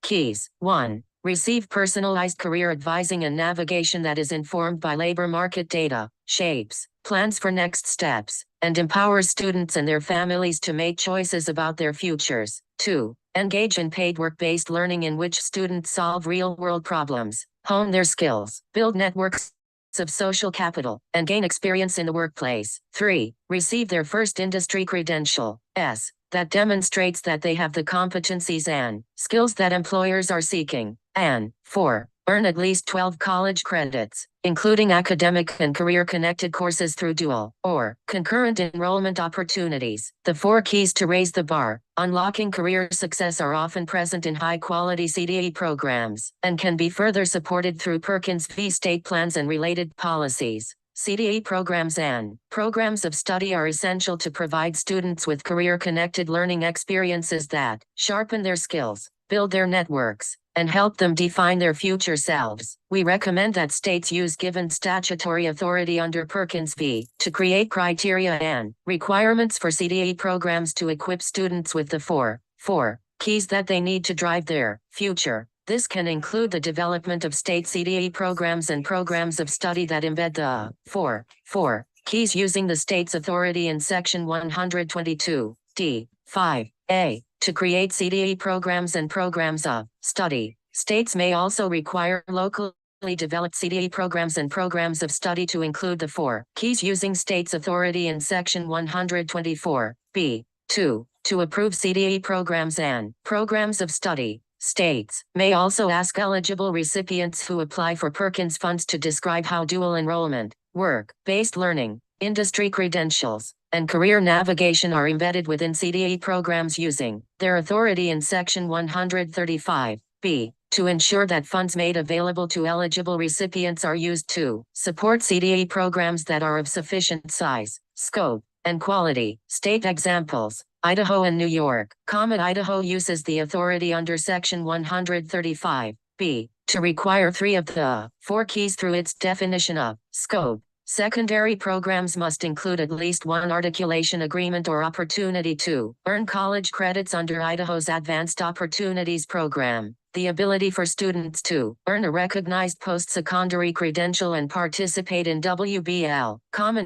keys. 1. Receive personalized career advising and navigation that is informed by labor market data, shapes plans for next steps, and empowers students and their families to make choices about their futures. 2. Engage in paid work-based learning in which students solve real-world problems, hone their skills, build networks of social capital, and gain experience in the workplace. 3. Receive their first industry credential, that demonstrates that they have the competencies and skills that employers are seeking. And 4. Earn at least 12 college credits, including academic and career-connected courses through dual or concurrent enrollment opportunities. The 4 keys to raise the bar, unlocking career success are often present in high-quality CDE programs and can be further supported through Perkins v. state plans and related policies. CDE programs and programs of study are essential to provide students with career-connected learning experiences that sharpen their skills, build their networks, and help them define their future selves. We recommend that states use given statutory authority under Perkins v. to create criteria and requirements for CDE programs to equip students with the four keys that they need to drive their future. This can include the development of state CDE programs and programs of study that embed the four keys using the state's authority in Section 122 D 5A. To create CDE programs and programs of study, states may also require locally developed CDE programs and programs of study to include the 4 keys using state's authority in Section 124 B 2. To approve CDE programs and programs of study, states may also ask eligible recipients who apply for Perkins funds to describe how dual enrollment, work-based learning, industry credentials, and career navigation are embedded within CDE programs using their authority in Section 135 B to ensure that funds made available to eligible recipients are used to support CDE programs that are of sufficient size, scope, and quality. State examples: Idaho and New York. Idaho uses the authority under Section 135 B to require 3 of the 4 keys through its definition of scope. Secondary programs must include at least one articulation agreement or opportunity to earn college credits under Idaho's Advanced Opportunities Program. The ability for students to earn a recognized post-secondary credential and participate in WBL.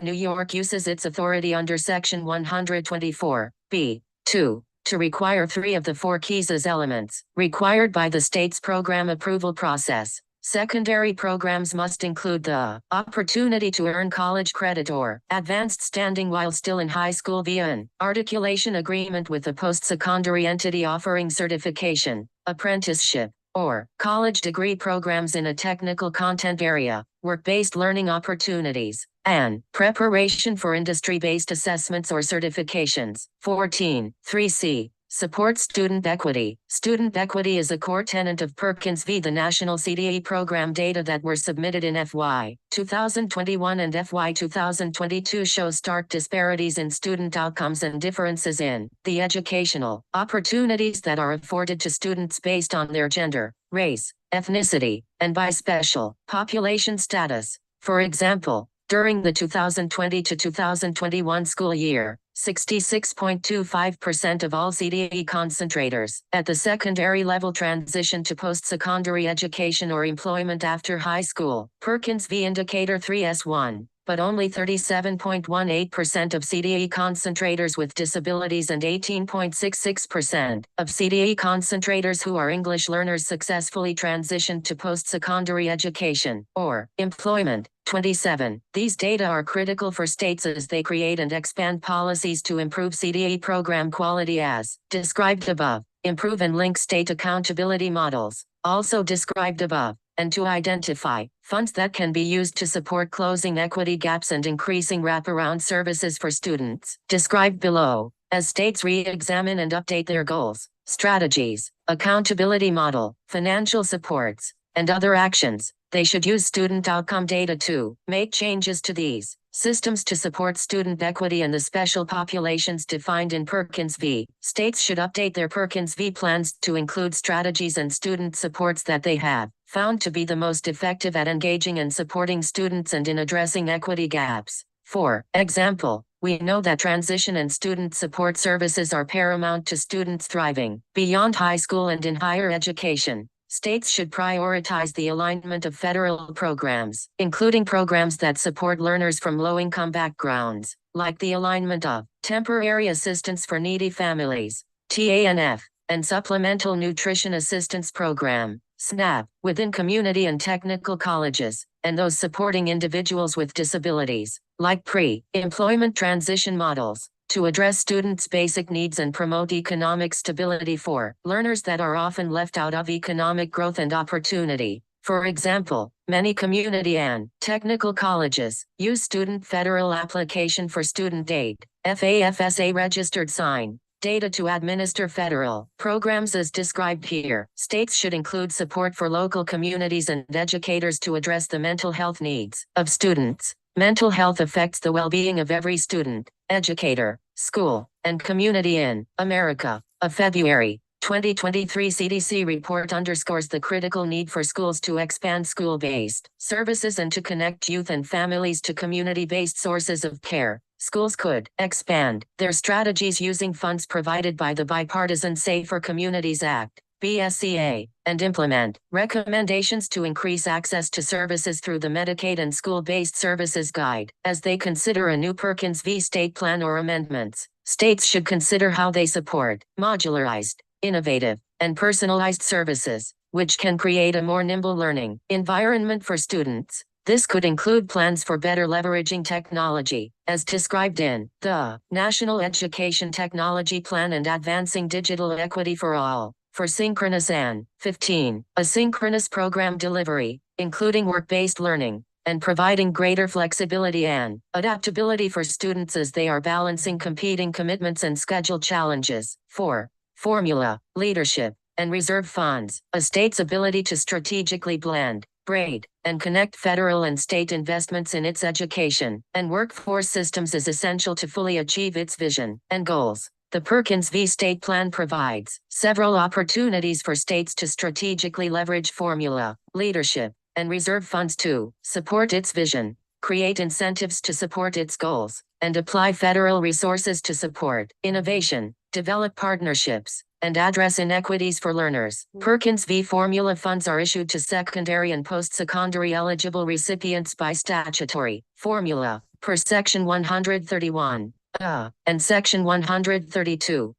New York uses its authority under Section 124 B 2 to require 3 of the 4 keys as elements required by the state's program approval process. Secondary programs must include the opportunity to earn college credit or advanced standing while still in high school via an articulation agreement with a post-secondary entity offering certification, apprenticeship, or college degree programs in a technical content area, work-based learning opportunities, and preparation for industry-based assessments or certifications. 3C. Support student equity. Student equity is a core tenet of Perkins v. The national CDE program data that were submitted in FY 2021 and FY 2022 show stark disparities in student outcomes and differences in the educational opportunities that are afforded to students based on their gender, race, ethnicity, and by special population status. For example, during the 2020 to 2021 school year, 66.25% of all CDE concentrators at the secondary level transitioned to post-secondary education or employment after high school, Perkins v. Indicator 3S1, but only 37.18% of CDE concentrators with disabilities and 18.66% of CDE concentrators who are English learners successfully transitioned to post-secondary education or employment. 27. These data are critical for states as they create and expand policies to improve CDE program quality as described above, improve and link state accountability models, also described above, and to identify funds that can be used to support closing equity gaps and increasing wraparound services for students, described below. As states re-examine and update their goals, strategies, accountability model, financial supports, and other actions, they should use student outcome data to make changes to these systems to support student equity and the special populations defined in Perkins v. States should update their Perkins v. plans to include strategies and student supports that they have found to be the most effective at engaging and supporting students and in addressing equity gaps. For example, we know that transition and student support services are paramount to students thriving beyond high school and in higher education. States should prioritize the alignment of federal programs, including programs that support learners from low-income backgrounds, like the alignment of Temporary Assistance for Needy Families, TANF, and Supplemental Nutrition Assistance Program, SNAP, within community and technical colleges, and those supporting individuals with disabilities, like pre-employment transition models, to address students' basic needs and promote economic stability for learners that are often left out of economic growth and opportunity. For example, many community and technical colleges use Student Federal Application for Student Aid, FAFSA registered sign, data to administer federal programs as described here. States should include support for local communities and educators to address the mental health needs of students. Mental health affects the well-being of every student, educator, school, and community in America. A February 2023 CDC report underscores the critical need for schools to expand school-based services and to connect youth and families to community-based sources of care. Schools could expand their strategies using funds provided by the Bipartisan Safer Communities Act, BSCA, and implement recommendations to increase access to services through the Medicaid and School-Based Services Guide. As they consider a new Perkins v. State plan or amendments, states should consider how they support modularized, innovative, and personalized services, which can create a more nimble learning environment for students. This could include plans for better leveraging technology, as described in the National Education Technology Plan and Advancing Digital Equity for All, for synchronous and 15, asynchronous program delivery, including work-based learning, and providing greater flexibility and adaptability for students as they are balancing competing commitments and schedule challenges. 4. Formula, leadership, and reserve funds. A state's ability to strategically blend, braid, and connect federal and state investments in its education and workforce systems is essential to fully achieve its vision and goals. The Perkins v. State Plan provides several opportunities for states to strategically leverage formula, leadership, and reserve funds to support its vision, create incentives to support its goals, and apply federal resources to support innovation, develop partnerships, and address inequities for learners. Perkins v. Formula funds are issued to secondary and post-secondary eligible recipients by statutory formula per Section 131. And Section 132,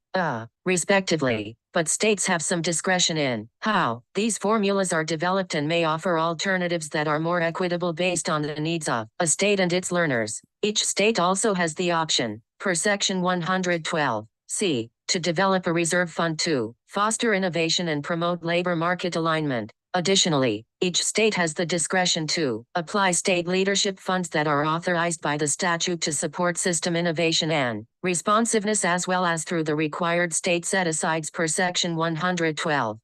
respectively, but states have some discretion in how these formulas are developed and may offer alternatives that are more equitable based on the needs of a state and its learners. Each state also has the option, per Section 112(c), to develop a reserve fund to foster innovation and promote labor market alignment. Additionally, each state has the discretion to apply state leadership funds that are authorized by the statute to support system innovation and responsiveness as well as through the required state set-asides per Section 112.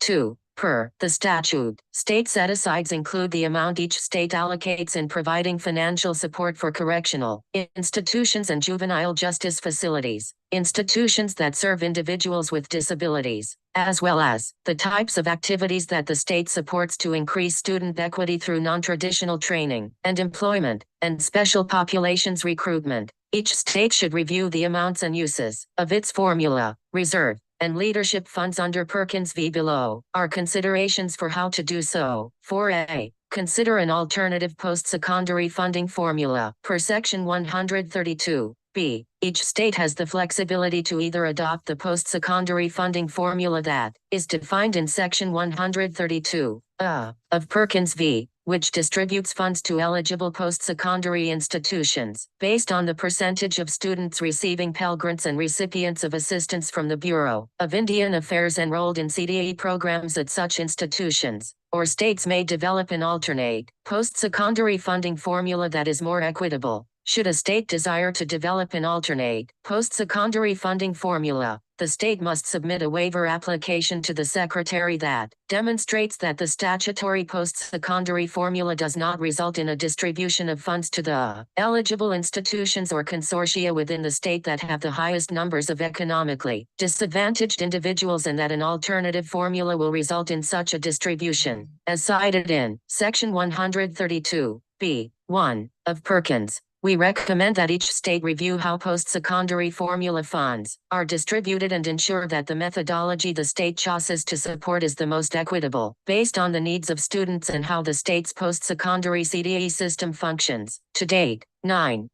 2. Per the statute, state set-asides include the amount each state allocates in providing financial support for correctional institutions and juvenile justice facilities, institutions that serve individuals with disabilities, as well as the types of activities that the state supports to increase student equity through non-traditional training and employment, and special populations recruitment. Each state should review the amounts and uses of its formula, reserve, and leadership funds under Perkins v. Below are considerations for how to do so. 4a. Consider an alternative post-secondary funding formula per Section 132. B. Each state has the flexibility to either adopt the post-secondary funding formula that is defined in Section 132 of Perkins v., which distributes funds to eligible post-secondary institutions based on the percentage of students receiving Pell Grants and recipients of assistance from the Bureau of Indian Affairs enrolled in CDE programs at such institutions. Or states may develop an alternate post-secondary funding formula that is more equitable. Should a state desire to develop an alternate post-secondary funding formula, the state must submit a waiver application to the Secretary that demonstrates that the statutory post-secondary formula does not result in a distribution of funds to the eligible institutions or consortia within the state that have the highest numbers of economically disadvantaged individuals and that an alternative formula will result in such a distribution, as cited in Section 132, B.1 of Perkins. We recommend that each state review how post-secondary formula funds are distributed and ensure that the methodology the state chooses to support is the most equitable, based on the needs of students and how the state's post-secondary CDE system functions. To date, 9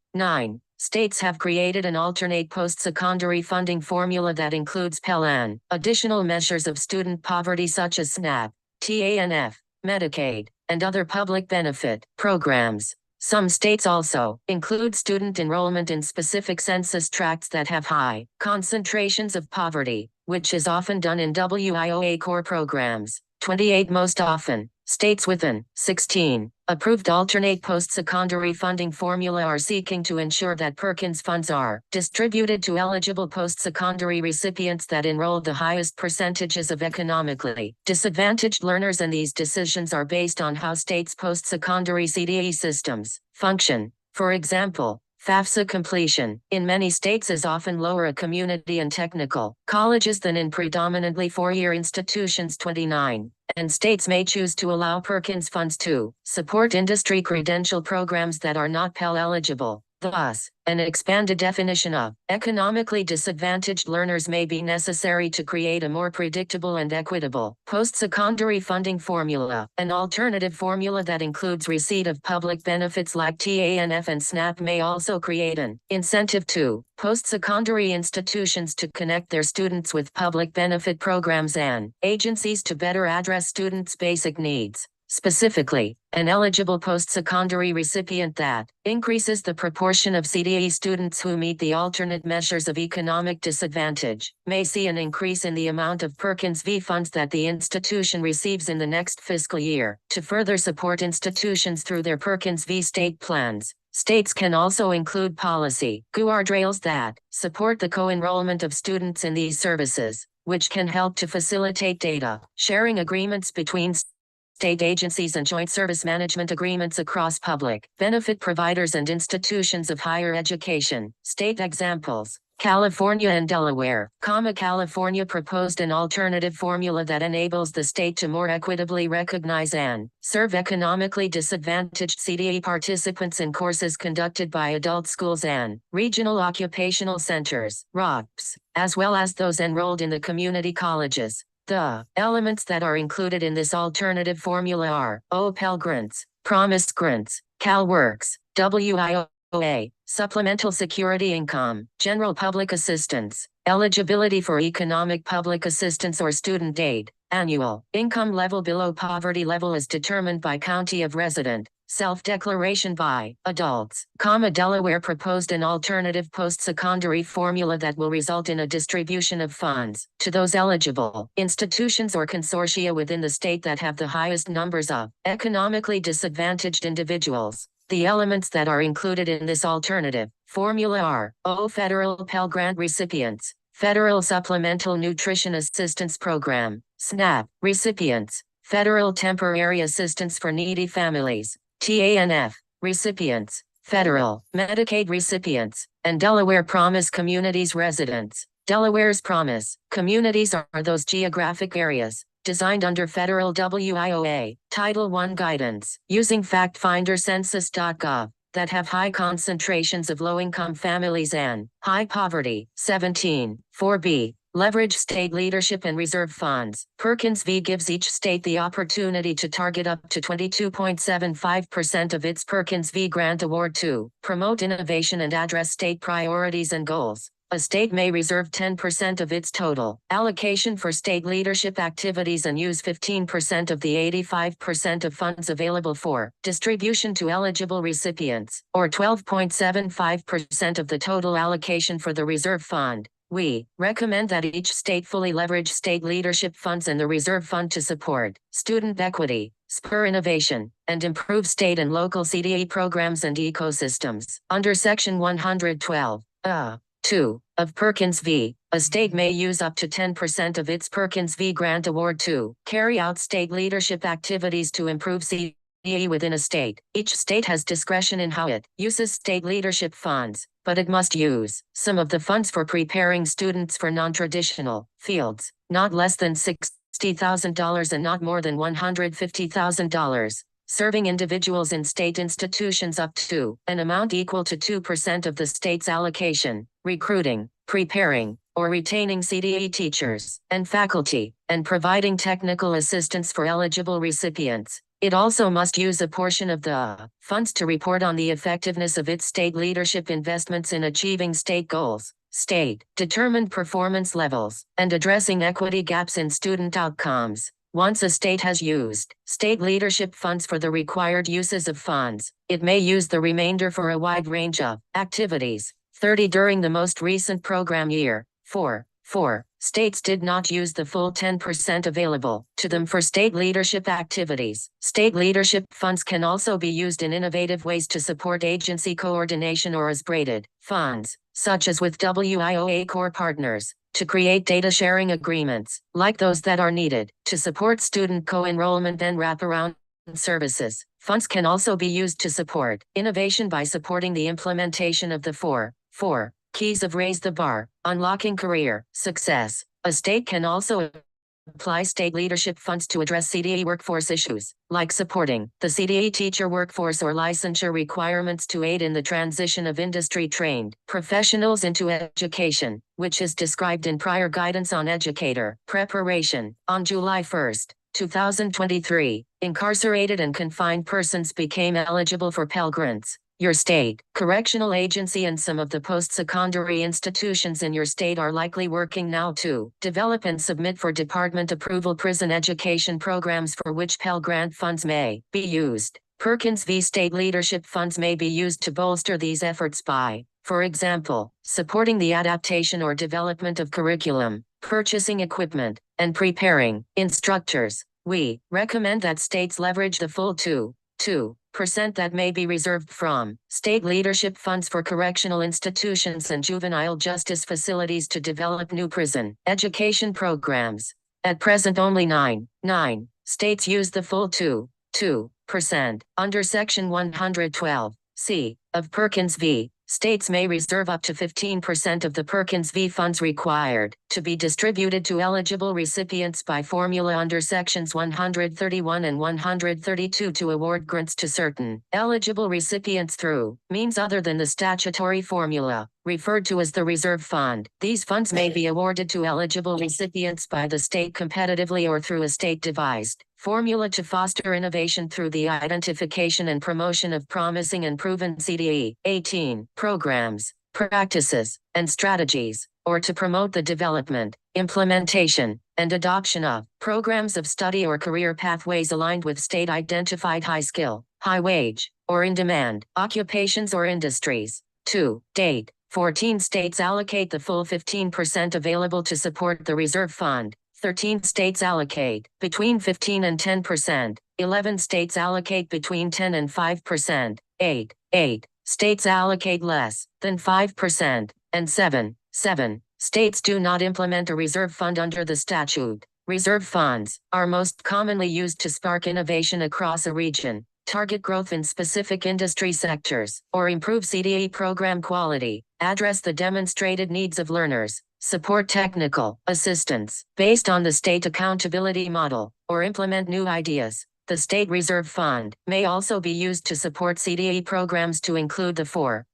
states have created an alternate post-secondary funding formula that includes Pell and additional measures of student poverty such as SNAP, TANF, Medicaid, and other public benefit programs. Some states also include student enrollment in specific census tracts that have high concentrations of poverty, which is often done in WIOA core programs. 28 Most often, States within 16 approved alternate post-secondary funding formula are seeking to ensure that Perkins funds are distributed to eligible post-secondary recipients that enroll the highest percentages of economically disadvantaged learners, and these decisions are based on how states' post-secondary CDE systems function. For example, FAFSA completion in many states is often lower at community and technical colleges than in predominantly four-year institutions. 29. And states may choose to allow Perkins funds to support industry credential programs that are not Pell eligible. Thus, an expanded definition of economically disadvantaged learners may be necessary to create a more predictable and equitable post-secondary funding formula. An alternative formula that includes receipt of public benefits like TANF and SNAP may also create an incentive to post-secondary institutions to connect their students with public benefit programs and agencies to better address students' basic needs. Specifically, an eligible post-secondary recipient that increases the proportion of CDE students who meet the alternate measures of economic disadvantage may see an increase in the amount of Perkins V funds that the institution receives in the next fiscal year. To further support institutions through their Perkins V state plans, states can also include policy guardrails that support the co-enrollment of students in these services, which can help to facilitate data sharing agreements between state agencies and joint service management agreements across public benefit providers and institutions of higher education. State examples: California and Delaware, California proposed an alternative formula that enables the state to more equitably recognize and serve economically disadvantaged CDE participants in courses conducted by adult schools and regional occupational centers, ROCs, as well as those enrolled in the community colleges. The elements that are included in this alternative formula are Pell Grants, Promise Grants, CalWorks, WIOA, Supplemental Security Income, General Public Assistance, eligibility for economic public assistance or student aid. Annual income level below poverty level is determined by county of resident. Self-declaration by adults, Delaware proposed an alternative post-secondary formula that will result in a distribution of funds to those eligible institutions or consortia within the state that have the highest numbers of economically disadvantaged individuals. The elements that are included in this alternative formula are federal Pell Grant recipients, Federal Supplemental Nutrition Assistance Program, SNAP recipients, Federal Temporary Assistance for Needy Families, TANF recipients, Federal Medicaid recipients, and Delaware Promise Communities residents. Delaware's Promise communities are those geographic areas designed under federal WIOA Title I guidance using FactFinderCensus.gov that have high concentrations of low-income families and high poverty. 17. 4B. Leverage state leadership and reserve funds. Perkins V gives each state the opportunity to target up to 22.75% of its Perkins V grant award to promote innovation and address state priorities and goals. A state may reserve 10% of its total allocation for state leadership activities and use 15% of the 85% of funds available for distribution to eligible recipients, or 12.75% of the total allocation for the reserve fund. We recommend that each state fully leverage state leadership funds and the reserve fund to support student equity, spur innovation, and improve state and local CDE programs and ecosystems. Under Section 112, 2 of Perkins V, a state may use up to 10% of its Perkins V grant award to carry out state leadership activities to improve CDE within a state. Each state has discretion in how it uses state leadership funds, but it must use some of the funds for preparing students for non-traditional fields, not less than $60,000 and not more than $150,000. Serving individuals in state institutions up to an amount equal to 2% of the state's allocation, recruiting, preparing, or retaining CDE teachers and faculty, and providing technical assistance for eligible recipients. It also must use a portion of the funds to report on the effectiveness of its state leadership investments in achieving state goals, state-determined performance levels, and addressing equity gaps in student outcomes. Once a state has used state leadership funds for the required uses of funds, it may use the remainder for a wide range of activities. 30 during the most recent program year. 4. states did not use the full 10% available to them for state leadership activities. State leadership funds can also be used in innovative ways to support agency coordination or as braided funds, such as with WIOA core partners, to create data sharing agreements, like those that are needed, to support student co-enrollment and wraparound services. Funds can also be used to support innovation by supporting the implementation of the four keys of Raise the Bar, unlocking career success. A state can also apply state leadership funds to address CDE workforce issues, like supporting the CDE teacher workforce or licensure requirements to aid in the transition of industry-trained professionals into education, which is described in prior guidance on educator preparation. On July 1, 2023, incarcerated and confined persons became eligible for Pell Grants. Your state correctional agency and some of the post-secondary institutions in your state are likely working now to develop and submit for department approval prison education programs for which Pell Grant funds may be used. Perkins v. State leadership funds may be used to bolster these efforts by, for example, supporting the adaptation or development of curriculum, purchasing equipment, and preparing instructors. We recommend that states leverage the full 2% that may be reserved from state leadership funds for correctional institutions and juvenile justice facilities to develop new prison education programs. At present, only nine states use the full 2% under Section 112C of Perkins v. States may reserve up to 15% of the Perkins v. funds required to be distributed to eligible recipients by formula under Sections 131 and 132 to award grants to certain eligible recipients through means other than the statutory formula, referred to as the reserve fund. These funds may be awarded to eligible recipients by the state competitively or through a state-devised formula to foster innovation through the identification and promotion of promising and proven CDE 18 programs, practices, and strategies, or to promote the development, implementation, and adoption of programs of study or career pathways aligned with state-identified high-skill, high-wage, or in-demand occupations or industries. To date, 14 states allocate the full 15% available to support the reserve fund. 13 states allocate between 15 and 10%. 11 states allocate between 10 and 5%. 8 states allocate less than 5%. And 7 states do not implement a reserve fund under the statute. Reserve funds are most commonly used to spark innovation across a region, target growth in specific industry sectors, or improve CDE program quality, address the demonstrated needs of learners, support technical assistance based on the state accountability model, or implement new ideas. The State Reserve Fund may also be used to support CDE programs to include the four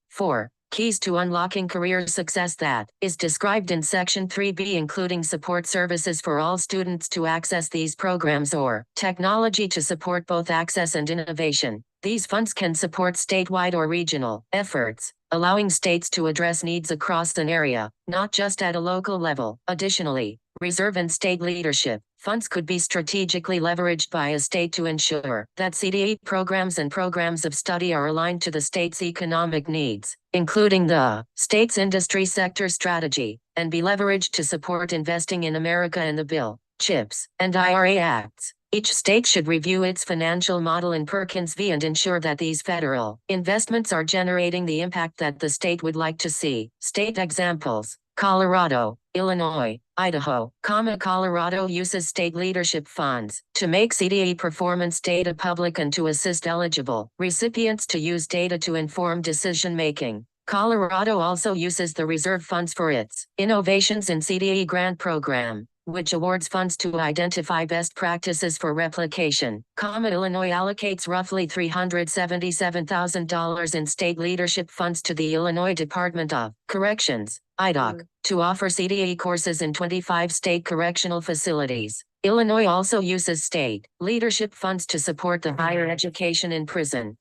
keys to unlocking career success that is described in Section 3B, including support services for all students to access these programs or technology to support both access and innovation. These funds can support statewide or regional efforts, allowing states to address needs across an area, not just at a local level. Additionally, reserve and state leadership funds could be strategically leveraged by a state to ensure that CDE programs and programs of study are aligned to the state's economic needs, including the state's industry sector strategy, and be leveraged to support investing in America and the Bill, CHIPS, and IRA Acts. Each state should review its financial model in Perkins v. and ensure that these federal investments are generating the impact that the state would like to see. State examples: Colorado, Illinois, Idaho. Colorado uses state leadership funds to make CDE performance data public and to assist eligible recipients to use data to inform decision-making. Colorado also uses the reserve funds for its Innovations in CDE grant program, which awards funds to identify best practices for replication. Illinois allocates roughly $377,000 in state leadership funds to the Illinois Department of Corrections, IDOC, to offer CDE courses in 25 state correctional facilities. Illinois also uses state leadership funds to support the higher education in prison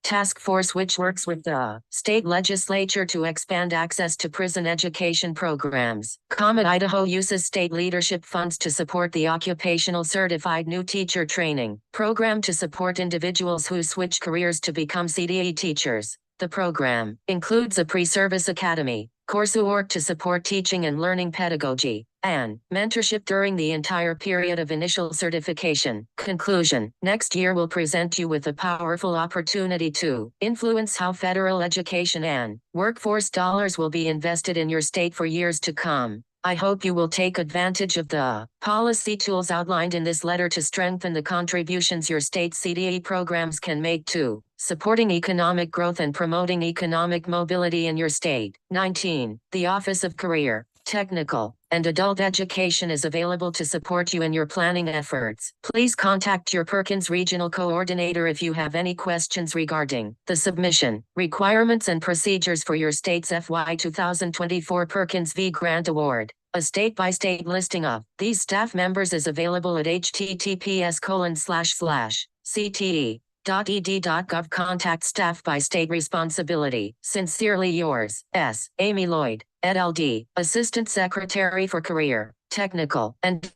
task force, which works with the state legislature to expand access to prison education programs. Idaho uses state leadership funds to support the Occupational Certified New Teacher Training program to support individuals who switch careers to become CDE teachers. The program includes a pre-service academy coursework to support teaching and learning pedagogy, and mentorship during the entire period of initial certification. Conclusion. Next year will present you with a powerful opportunity to influence how federal education and workforce dollars will be invested in your state for years to come. I hope you will take advantage of the policy tools outlined in this letter to strengthen the contributions your state CDE programs can make to supporting economic growth and promoting economic mobility in your state. 19. The Office of Career, Technical, and Adult Education is available to support you in your planning efforts. Please contact your Perkins Regional Coordinator if you have any questions regarding the submission, requirements and procedures for your state's FY 2024 Perkins V Grant Award. A state-by-state listing of these staff members is available at https://cte.ed.gov. Contact staff by state responsibility. Sincerely yours, S. Amy Lloyd, Ed LD, Assistant Secretary for Career, Technical, and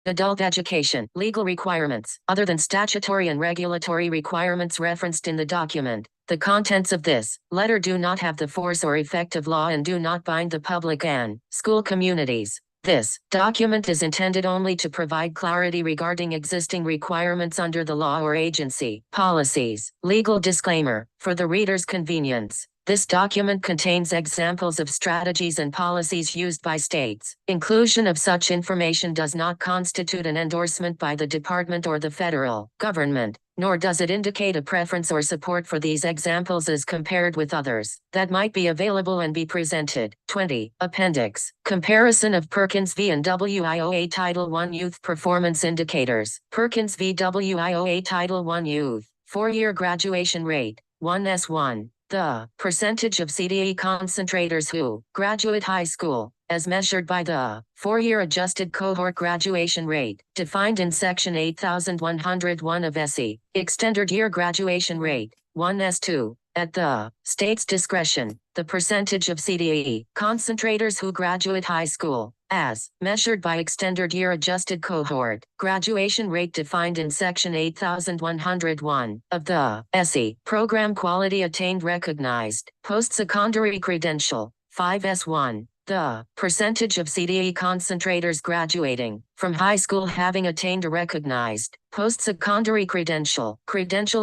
Adult Education. Legal requirements. Other than statutory and regulatory requirements referenced in the document, the contents of this letter do not have the force or effect of law and do not bind the public and school communities. This document is intended only to provide clarity regarding existing requirements under the law or agency policies. Legal disclaimer. For the reader's convenience, this document contains examples of strategies and policies used by states. Inclusion of such information does not constitute an endorsement by the department or the federal government, nor does it indicate a preference or support for these examples as compared with others that might be available and be presented. 20. Appendix. Comparison of Perkins v. and WIOA Title I Youth Performance Indicators. Perkins v. WIOA Title I Youth 4-year graduation rate, 1S1. The percentage of CDE concentrators who graduate high school, as measured by the 4-year adjusted cohort graduation rate, defined in Section 8101 of SE, extended year graduation rate, 1S2, at the state's discretion, the percentage of CDE concentrators who graduate high school, as measured by extended year adjusted cohort graduation rate defined in Section 8101 of the SE, program quality attained recognized, post-secondary credential, 5S1. The percentage of CDE concentrators graduating from high school having attained a recognized post-secondary credential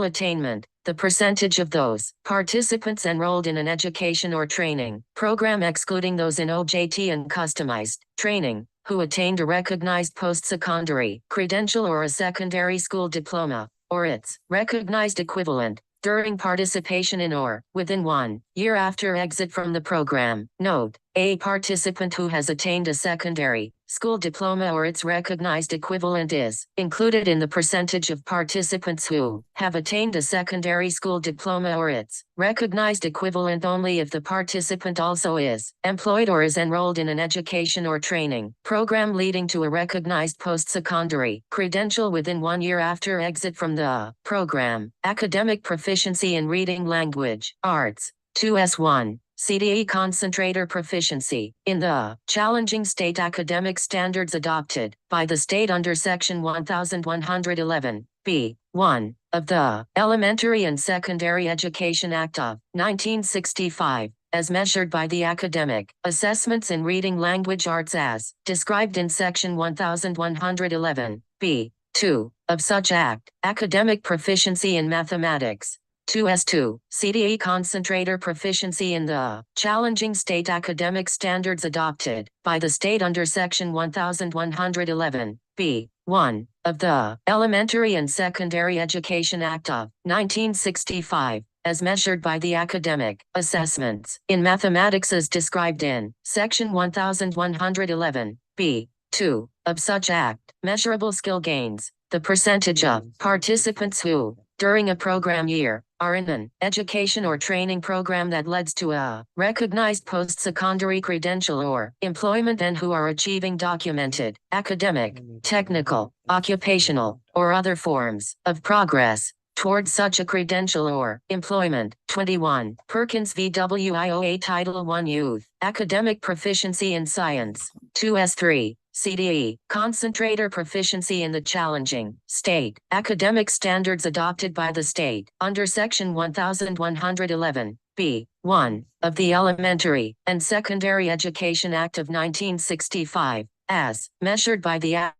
attainment, the percentage of those participants enrolled in an education or training program excluding those in OJT and customized training who attained a recognized post-secondary credential or a secondary school diploma, or its recognized equivalent, during participation in or within 1 year after exit from the program. Note: a participant who has attained a secondary school diploma or its recognized equivalent is included in the percentage of participants who have attained a secondary school diploma or its recognized equivalent only if the participant also is employed or is enrolled in an education or training program leading to a recognized post-secondary credential within 1 year after exit from the program. Academic proficiency in reading language arts, 2S1. CDE concentrator proficiency in the challenging state academic standards adopted by the state under Section 1111, B1 of the Elementary and Secondary Education Act of 1965, as measured by the academic assessments in reading language arts as described in Section 1111, B2 of such act. Academic proficiency in mathematics, 2S2, CDE concentrator proficiency in the challenging state academic standards adopted by the state under Section 1111, B1 of the Elementary and Secondary Education Act of 1965, as measured by the academic assessments in mathematics as described in Section 1111, B2 of such act. Measurable skill gains, the percentage of participants who, during a program year, are in an education or training program that leads to a recognized post-secondary credential or employment and who are achieving documented academic, technical, occupational, or other forms of progress towards such a credential or employment. 21. Perkins v. WIOA Title I Youth Academic Proficiency in Science, 2S3. CDE, concentrator proficiency in the challenging state academic standards adopted by the state under Section 1111, B1 of the Elementary and Secondary Education Act of 1965, as measured by the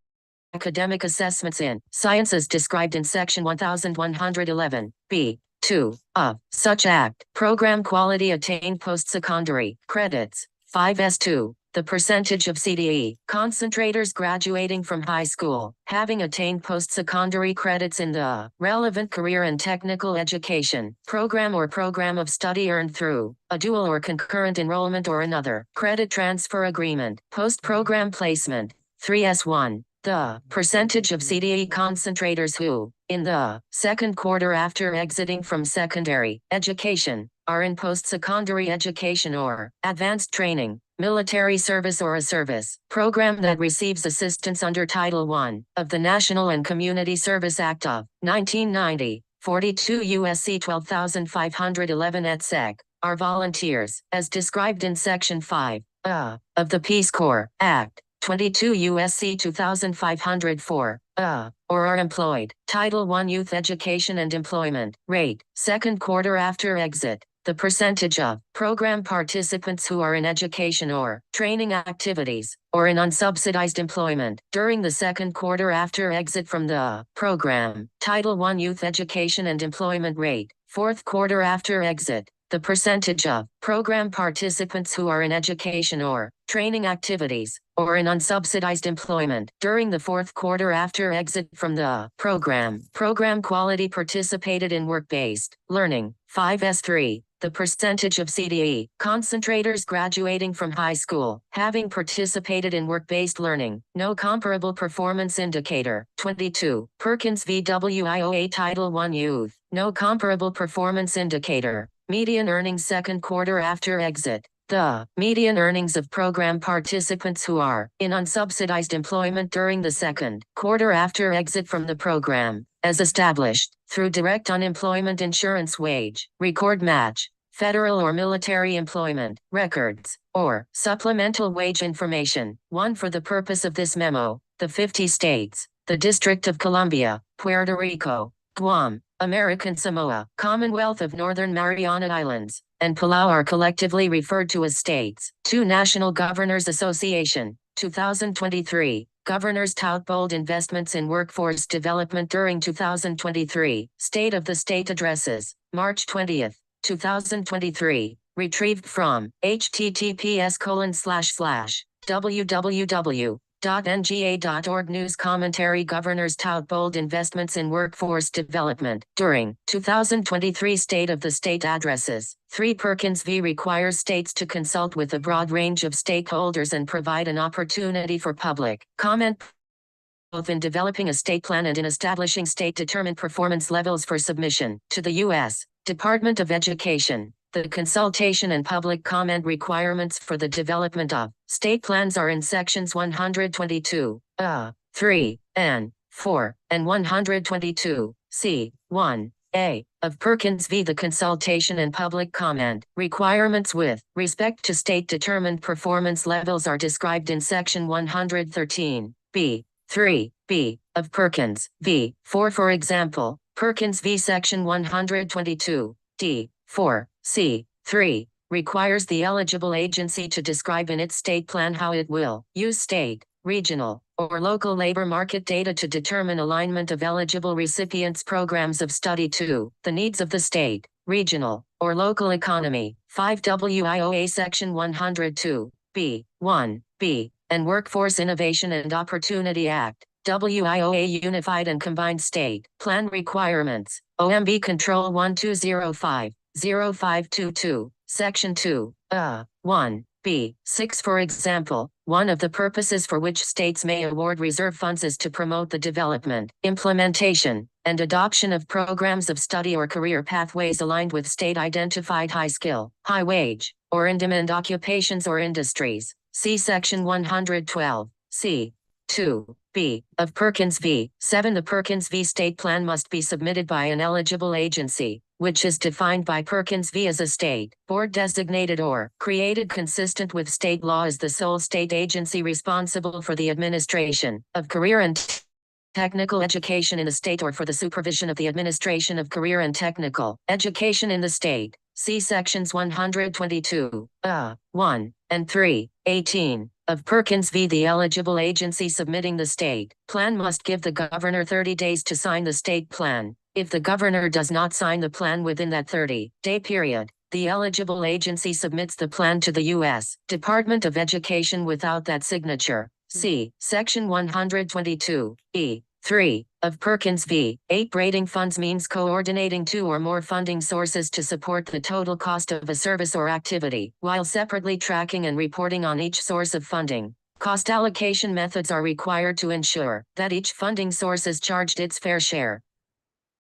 academic assessments in sciences described in section 1111, b. 2, of such act. Program quality attained post-secondary credits, 5S2. The percentage of CDE concentrators graduating from high school, having attained post-secondary credits in the relevant career and technical education program or program of study earned through a dual or concurrent enrollment or another credit transfer agreement. Post-program placement, 3S1. The percentage of CDE concentrators who, in the second quarter after exiting from secondary education, are in post-secondary education or advanced training, military service or a service program that receives assistance under Title I of the National and Community Service Act of 1990, 42 U.S.C. 12511 et seq., are volunteers, as described in Section 5 of the Peace Corps Act, 22 U.S.C. 2504, or are employed. Title I Youth Education and Employment Rate, second quarter after exit. The percentage of program participants who are in education or training activities, or in unsubsidized employment during the second quarter after exit from the program. Title I Youth Education and Employment Rate, fourth quarter after exit. The percentage of program participants who are in education or training activities, or in unsubsidized employment during the fourth quarter after exit from the program. Program quality participated in work-based learning, 5S3. The percentage of CDE concentrators graduating from high school, having participated in work-based learning, no comparable performance indicator. 22. Perkins v. WIOA Title I Youth, no comparable performance indicator. Median earnings second quarter after exit. The median earnings of program participants who are in unsubsidized employment during the second quarter after exit from the program, as established through direct unemployment insurance wage, record match, federal or military employment records, or supplemental wage information. 1. For the purpose of this memo, the 50 states, the District of Columbia, Puerto Rico, Guam, American Samoa, Commonwealth of Northern Mariana Islands, and Palau are collectively referred to as states. 2. National Governors Association, 2023. Governors tout bold investments in workforce development during 2023. State of the State Addresses, March 20th, 2023. Retrieved from https://www.nga.org. News commentary. Governors tout bold investments in workforce development during 2023 State of the State Addresses. 3. Perkins v. requires states to consult with a broad range of stakeholders and provide an opportunity for public comment both in developing a state plan and in establishing state-determined performance levels for submission to the U.S. Department of Education. The consultation and public comment requirements for the development of state plans are in sections 122, 3, and 4, and 122, c. 1a, of Perkins v. The consultation and public comment requirements with respect to state-determined performance levels are described in section 113, b. 3b, of Perkins v. 4. For example, Perkins v. section 122, d. 4, c. 3, requires the eligible agency to describe in its state plan how it will use state, regional, or local labor market data to determine alignment of eligible recipients' programs of study to the needs of the state, regional, or local economy. 5. WIOA Section 102, b. 1b, and Workforce Innovation and Opportunity Act, WIOA Unified and Combined State Plan Requirements, OMB Control 1205, 0522, Section 2, 1b, 6. For example, one of the purposes for which states may award reserve funds is to promote the development, implementation, and adoption of programs of study or career pathways aligned with state-identified high-skill, high-wage, or in-demand occupations or industries. See Section 112, c. 2b, of Perkins v. 7. The Perkins v. State Plan must be submitted by an eligible agency, which is defined by Perkins v. as a state, board designated or created consistent with state law as the sole state agency responsible for the administration of career and technical education in the state or for the supervision of the administration of career and technical education in the state. See sections 122, 1, and 3, 18, of Perkins v. The eligible agency submitting the state plan must give the governor 30 days to sign the state plan. If the governor does not sign the plan within that 30-day period, the eligible agency submits the plan to the U.S. Department of Education without that signature. See Section 122(e) 3 of Perkins v. 8. Braiding funds means coordinating two or more funding sources to support the total cost of a service or activity, while separately tracking and reporting on each source of funding. Cost allocation methods are required to ensure that each funding source is charged its fair share.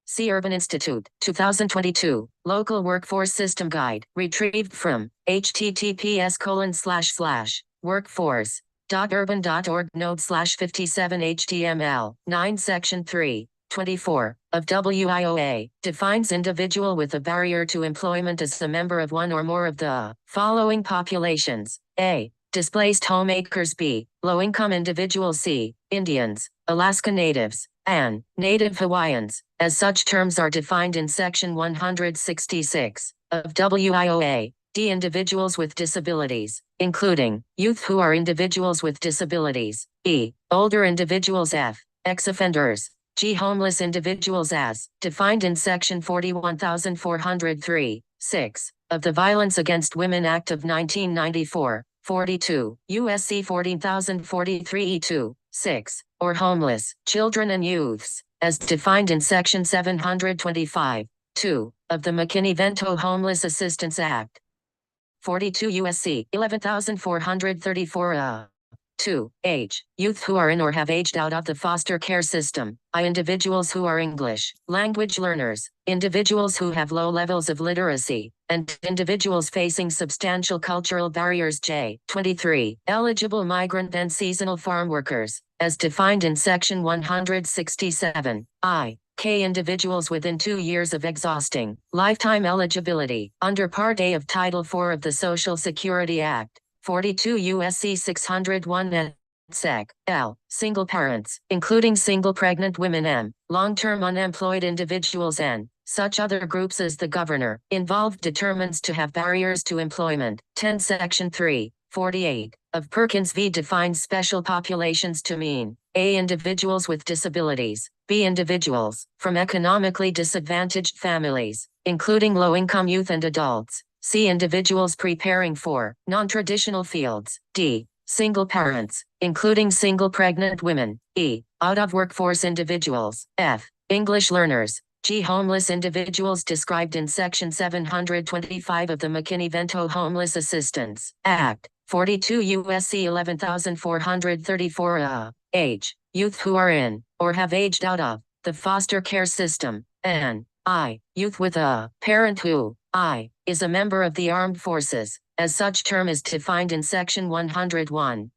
See Urban Institute, 2022, Local Workforce System Guide, retrieved from https://workforce.urban.org node/57 HTML 9 Section 3, 24 of WIOA defines individual with a barrier to employment as a member of one or more of the following populations: A. Displaced homemakers. B. Low-income individuals. C. Indians, Alaska Natives, and Native Hawaiians, as such terms are defined in Section 166 of WIOA. D. Individuals with disabilities, including youth who are individuals with disabilities. E. Older individuals. F. Ex-offenders. G. Homeless individuals as defined in Section 41403, 6 of the Violence Against Women Act of 1994, 42 U.S.C. 14043 E2, 6, or homeless children and youths, as defined in Section 725, 2 of the McKinney-Vento Homeless Assistance Act. 42 U.S.C. 11434 2. Age. Youth who are in or have aged out of the foster care system. I. Individuals who are English language learners, individuals who have low levels of literacy, and individuals facing substantial cultural barriers. J. 23. Eligible migrant and seasonal farm workers, as defined in Section 167. I. K. Individuals within 2 years of exhausting lifetime eligibility under Part A of Title IV of the Social Security Act. 42 U.S.C. 601 and Sec. L. Single parents, including single pregnant women. M. Long-term unemployed individuals. N. Such other groups as the governor involved determines to have barriers to employment. 10 Section 3, 48 of Perkins v. defines special populations to mean A. Individuals with disabilities. B. Individuals from economically disadvantaged families, including low-income youth and adults. C. Individuals preparing for non-traditional fields. D. Single parents, including single pregnant women. E. Out-of-workforce individuals. F. English learners. G. Homeless individuals described in Section 725 of the McKinney-Vento Homeless Assistance Act. 42 U.S.C. 11434 Age. Youth who are in, or have aged out of, the foster care system. N. I. Youth with a parent who, I, is a member of the armed forces, as such term is defined in Section 101,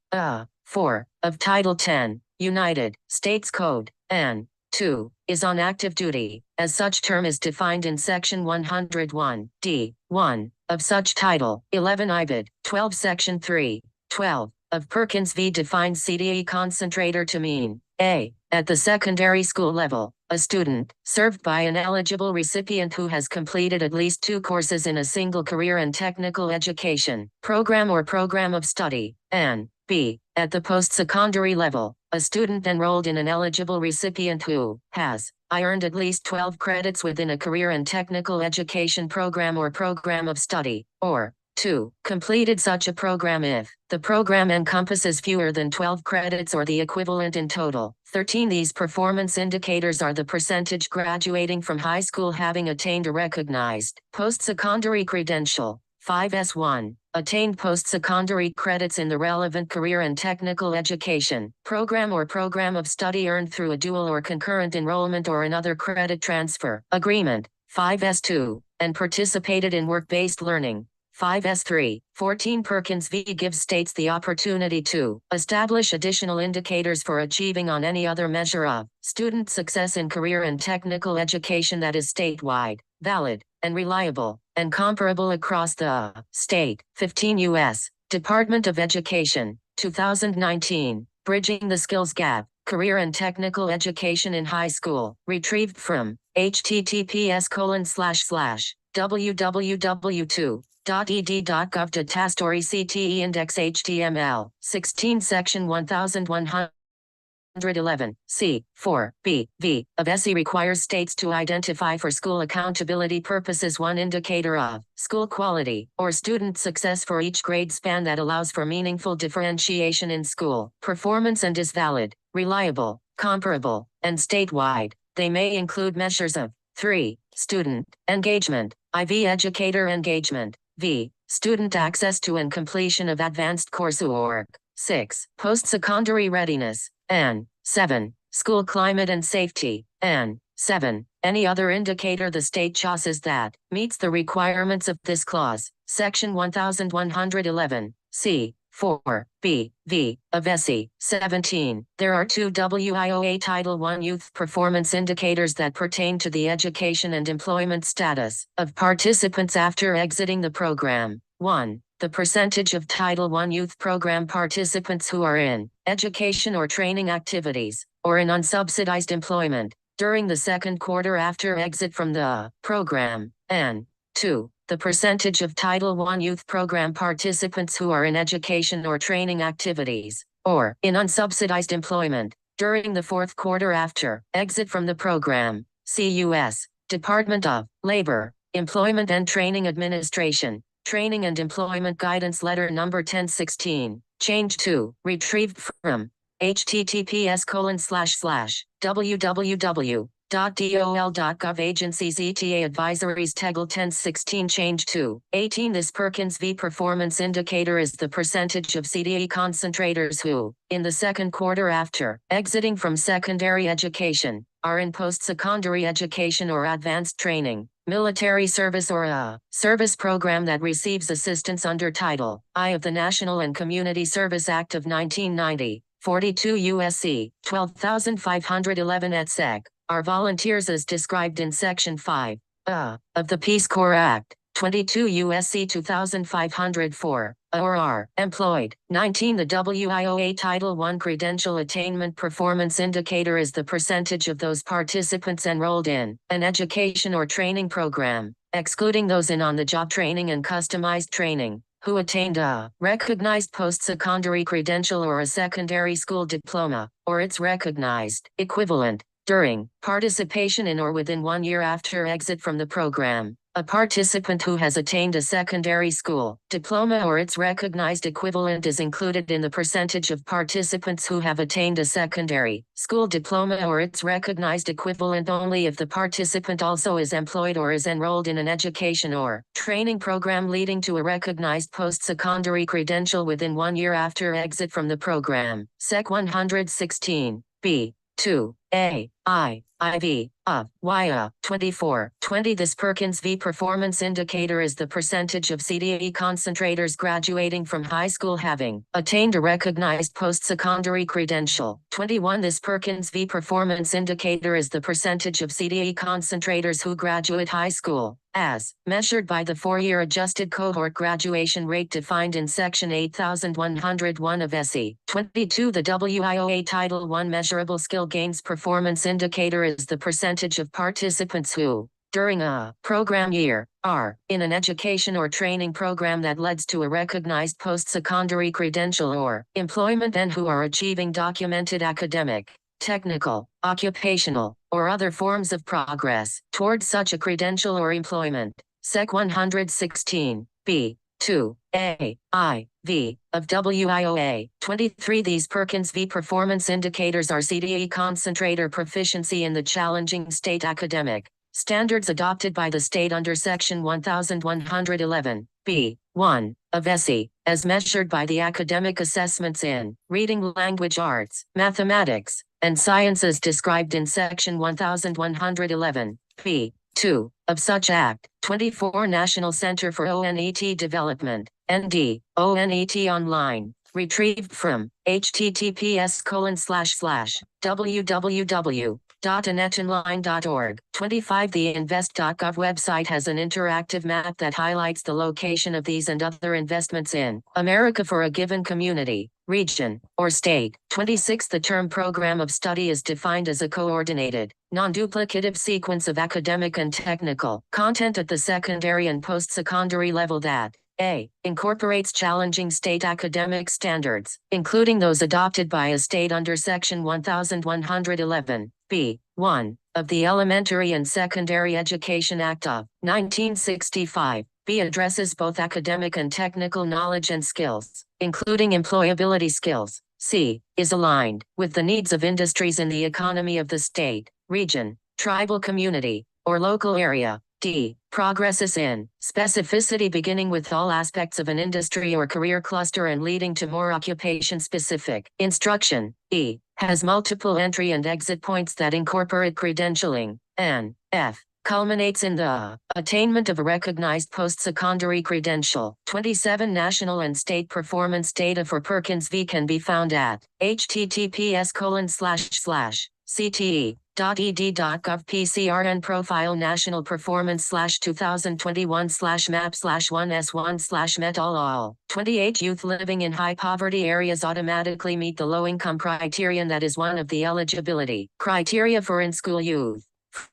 4, of Title 10, United States Code, and 2, is on active duty, as such term is defined in Section 101, D, 1, of such title. 11 IBID, 12 Section 3, 12, of Perkins v. defines CDE concentrator to mean, A. At the secondary school level, a student served by an eligible recipient who has completed at least 2 courses in a single career and technical education program or program of study, and B. At the post-secondary level, a student enrolled in an eligible recipient who has earned at least 12 credits within a career and technical education program or program of study, or 2. Completed such a program if the program encompasses fewer than 12 credits or the equivalent in total. 13. These performance indicators are the percentage graduating from high school having attained a recognized post-secondary credential. 5S1. Attained post-secondary credits in the relevant career and technical education program or program of study earned through a dual or concurrent enrollment or another credit transfer agreement. 5S2. And participated in work-based learning. 5S3. 14. Perkins v. gives states the opportunity to establish additional indicators for achieving on any other measure of student success in career and technical education that is statewide, valid, and reliable, and comparable across the state. 15 U.S. Department of Education, 2019, Bridging the Skills Gap, Career and Technical Education in High School, retrieved from https://www.ed ed.gov.tastory CTE index HTML 16 section 1111 C 4 B V of SE requires states to identify for school accountability purposes one indicator of school quality or student success for each grade span that allows for meaningful differentiation in school performance and is valid, reliable, comparable, and statewide. They may include measures of 3. Student engagement, IV educator engagement, V. Student access to and completion of advanced coursework, 6. Post-secondary readiness, and 7. School climate and safety, and 7. Any other indicator the state chooses that meets the requirements of this clause, Section 1111, C. 4. B. V. of SE. 17. There are 2 WIOA Title I Youth Performance Indicators that pertain to the education and employment status of participants after exiting the program. 1. The percentage of Title I Youth Program participants who are in education or training activities, or in unsubsidized employment, during the second quarter after exit from the program, and 2. The percentage of Title I Youth Program participants who are in education or training activities, or in unsubsidized employment, during the fourth quarter after exit from the program. CUS, Department of Labor, Employment and Training Administration, Training and Employment Guidance Letter Number 1016, Change 2, retrieved from https://www.dol.gov Agencies ETA Advisories Tegel 1016 Change 2, 18 This Perkins v. Performance Indicator is the percentage of CDE concentrators who, in the second quarter after exiting from secondary education, are in post-secondary education or advanced training, military service or a service program that receives assistance under Title I of the National and Community Service Act of 1990, 42 U.S.C. 12511 et seq. Are volunteers as described in Section 5 of the Peace Corps Act, 22 U.S.C. 2504, or are employed. 19 The WIOA Title I Credential Attainment Performance Indicator is the percentage of those participants enrolled in an education or training program, excluding those in on-the-job training and customized training, who attained a recognized post-secondary credential or a secondary school diploma, or its recognized equivalent, during participation in or within 1 year after exit from the program. A participant who has attained a secondary school diploma or its recognized equivalent is included in the percentage of participants who have attained a secondary school diploma or its recognized equivalent only if the participant also is employed or is enrolled in an education or training program leading to a recognized post-secondary credential within 1 year after exit from the program. Sec 116, B. 2, A, I, IV, YA, 24, 20 This Perkins v. Performance Indicator is the percentage of CDE concentrators graduating from high school having attained a recognized post-secondary credential. 21 This Perkins v. Performance Indicator is the percentage of CDE concentrators who graduate high school, as measured by the 4-year adjusted cohort graduation rate defined in Section 8101 of SE. 22 The WIOA Title I Measurable Skill Gains Performance Indicator is the percentage of participants who, during a program year, are in an education or training program that leads to a recognized post-secondary credential or employment and who are achieving documented academic, technical, occupational, or other forms of progress towards such a credential or employment. Sec 116, B. 2, A, I, V, of WIOA. 23 These Perkins v. Performance Indicators are CDE concentrator proficiency in the challenging state academic standards adopted by the state under Section 1111, B. 1, of SE, as measured by the academic assessments in reading, language arts, mathematics, and sciences described in Section 1111, B. 2, of such Act. 24 National Center for ONET Development, ND, ONET Online, retrieved from https://www.anetonline.org. 25 The invest.gov website has an interactive map that highlights the location of these and other investments in America for a given community, region, or state. 26 The term program of study is defined as a coordinated, non-duplicative sequence of academic and technical content at the secondary and post-secondary level that A. Incorporates challenging state academic standards, including those adopted by a state under Section 1111. B. 1. Of the Elementary and Secondary Education Act of 1965. B. Addresses both academic and technical knowledge and skills, including employability skills. C. Is aligned with the needs of industries in the economy of the state, region, tribal community, or local area. D. Progresses in specificity beginning with all aspects of an industry or career cluster and leading to more occupation-specific instruction. E. Has multiple entry and exit points that incorporate credentialing. N. F. Culminates in the attainment of a recognized post-secondary credential. 27 national and state performance data for Perkins v. can be found at https://cte.ed.gov PCRN profile national performance /2021/map/1s1/met all. 28 youth living in high poverty areas automatically meet the low income criterion that is one of the eligibility criteria for in-school youth.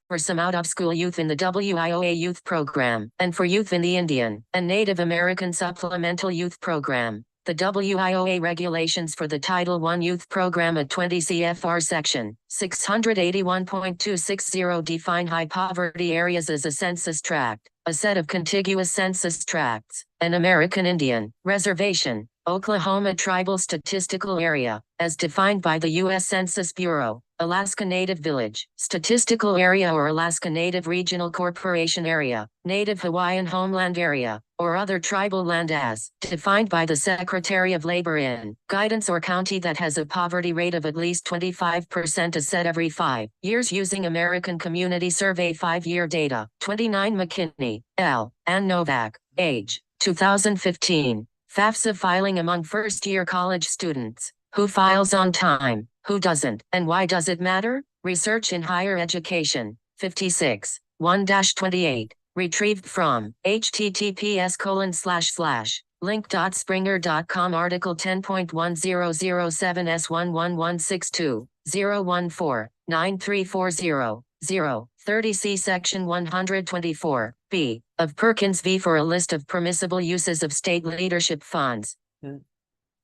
For some out-of-school youth in the WIOA Youth Program, and for youth in the Indian and Native American Supplemental Youth Program. The WIOA regulations for the Title I Youth Program at 20 CFR Section 681.260 define high poverty areas as a census tract, a set of contiguous census tracts, an American Indian Reservation, Oklahoma Tribal Statistical Area, as defined by the U.S. Census Bureau, Alaska Native Village, Statistical Area or Alaska Native Regional Corporation Area, Native Hawaiian Homeland Area, or other tribal land as defined by the Secretary of Labor in guidance or county that has a poverty rate of at least 25% is set every 5 years using American Community Survey 5-year data. 29 McKinney, L. and Novak, age, 2015. FAFSA filing among first-year college students. Who files on time, who doesn't, and why does it matter? Research in Higher Education, 56, 1-28, retrieved from https://link.springer.com article 10.1007S11162-014-9340-030 section 124, B, of Perkins v. for a list of permissible uses of state leadership funds.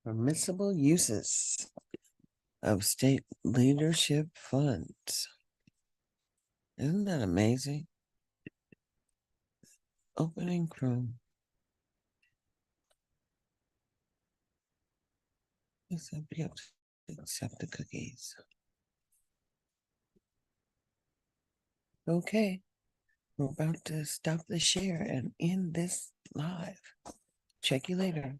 Permissible uses of state leadership funds. Isn't that amazing? Opening Chrome. Accept the cookies. Okay, we're about to stop the share and end this live. Check you later.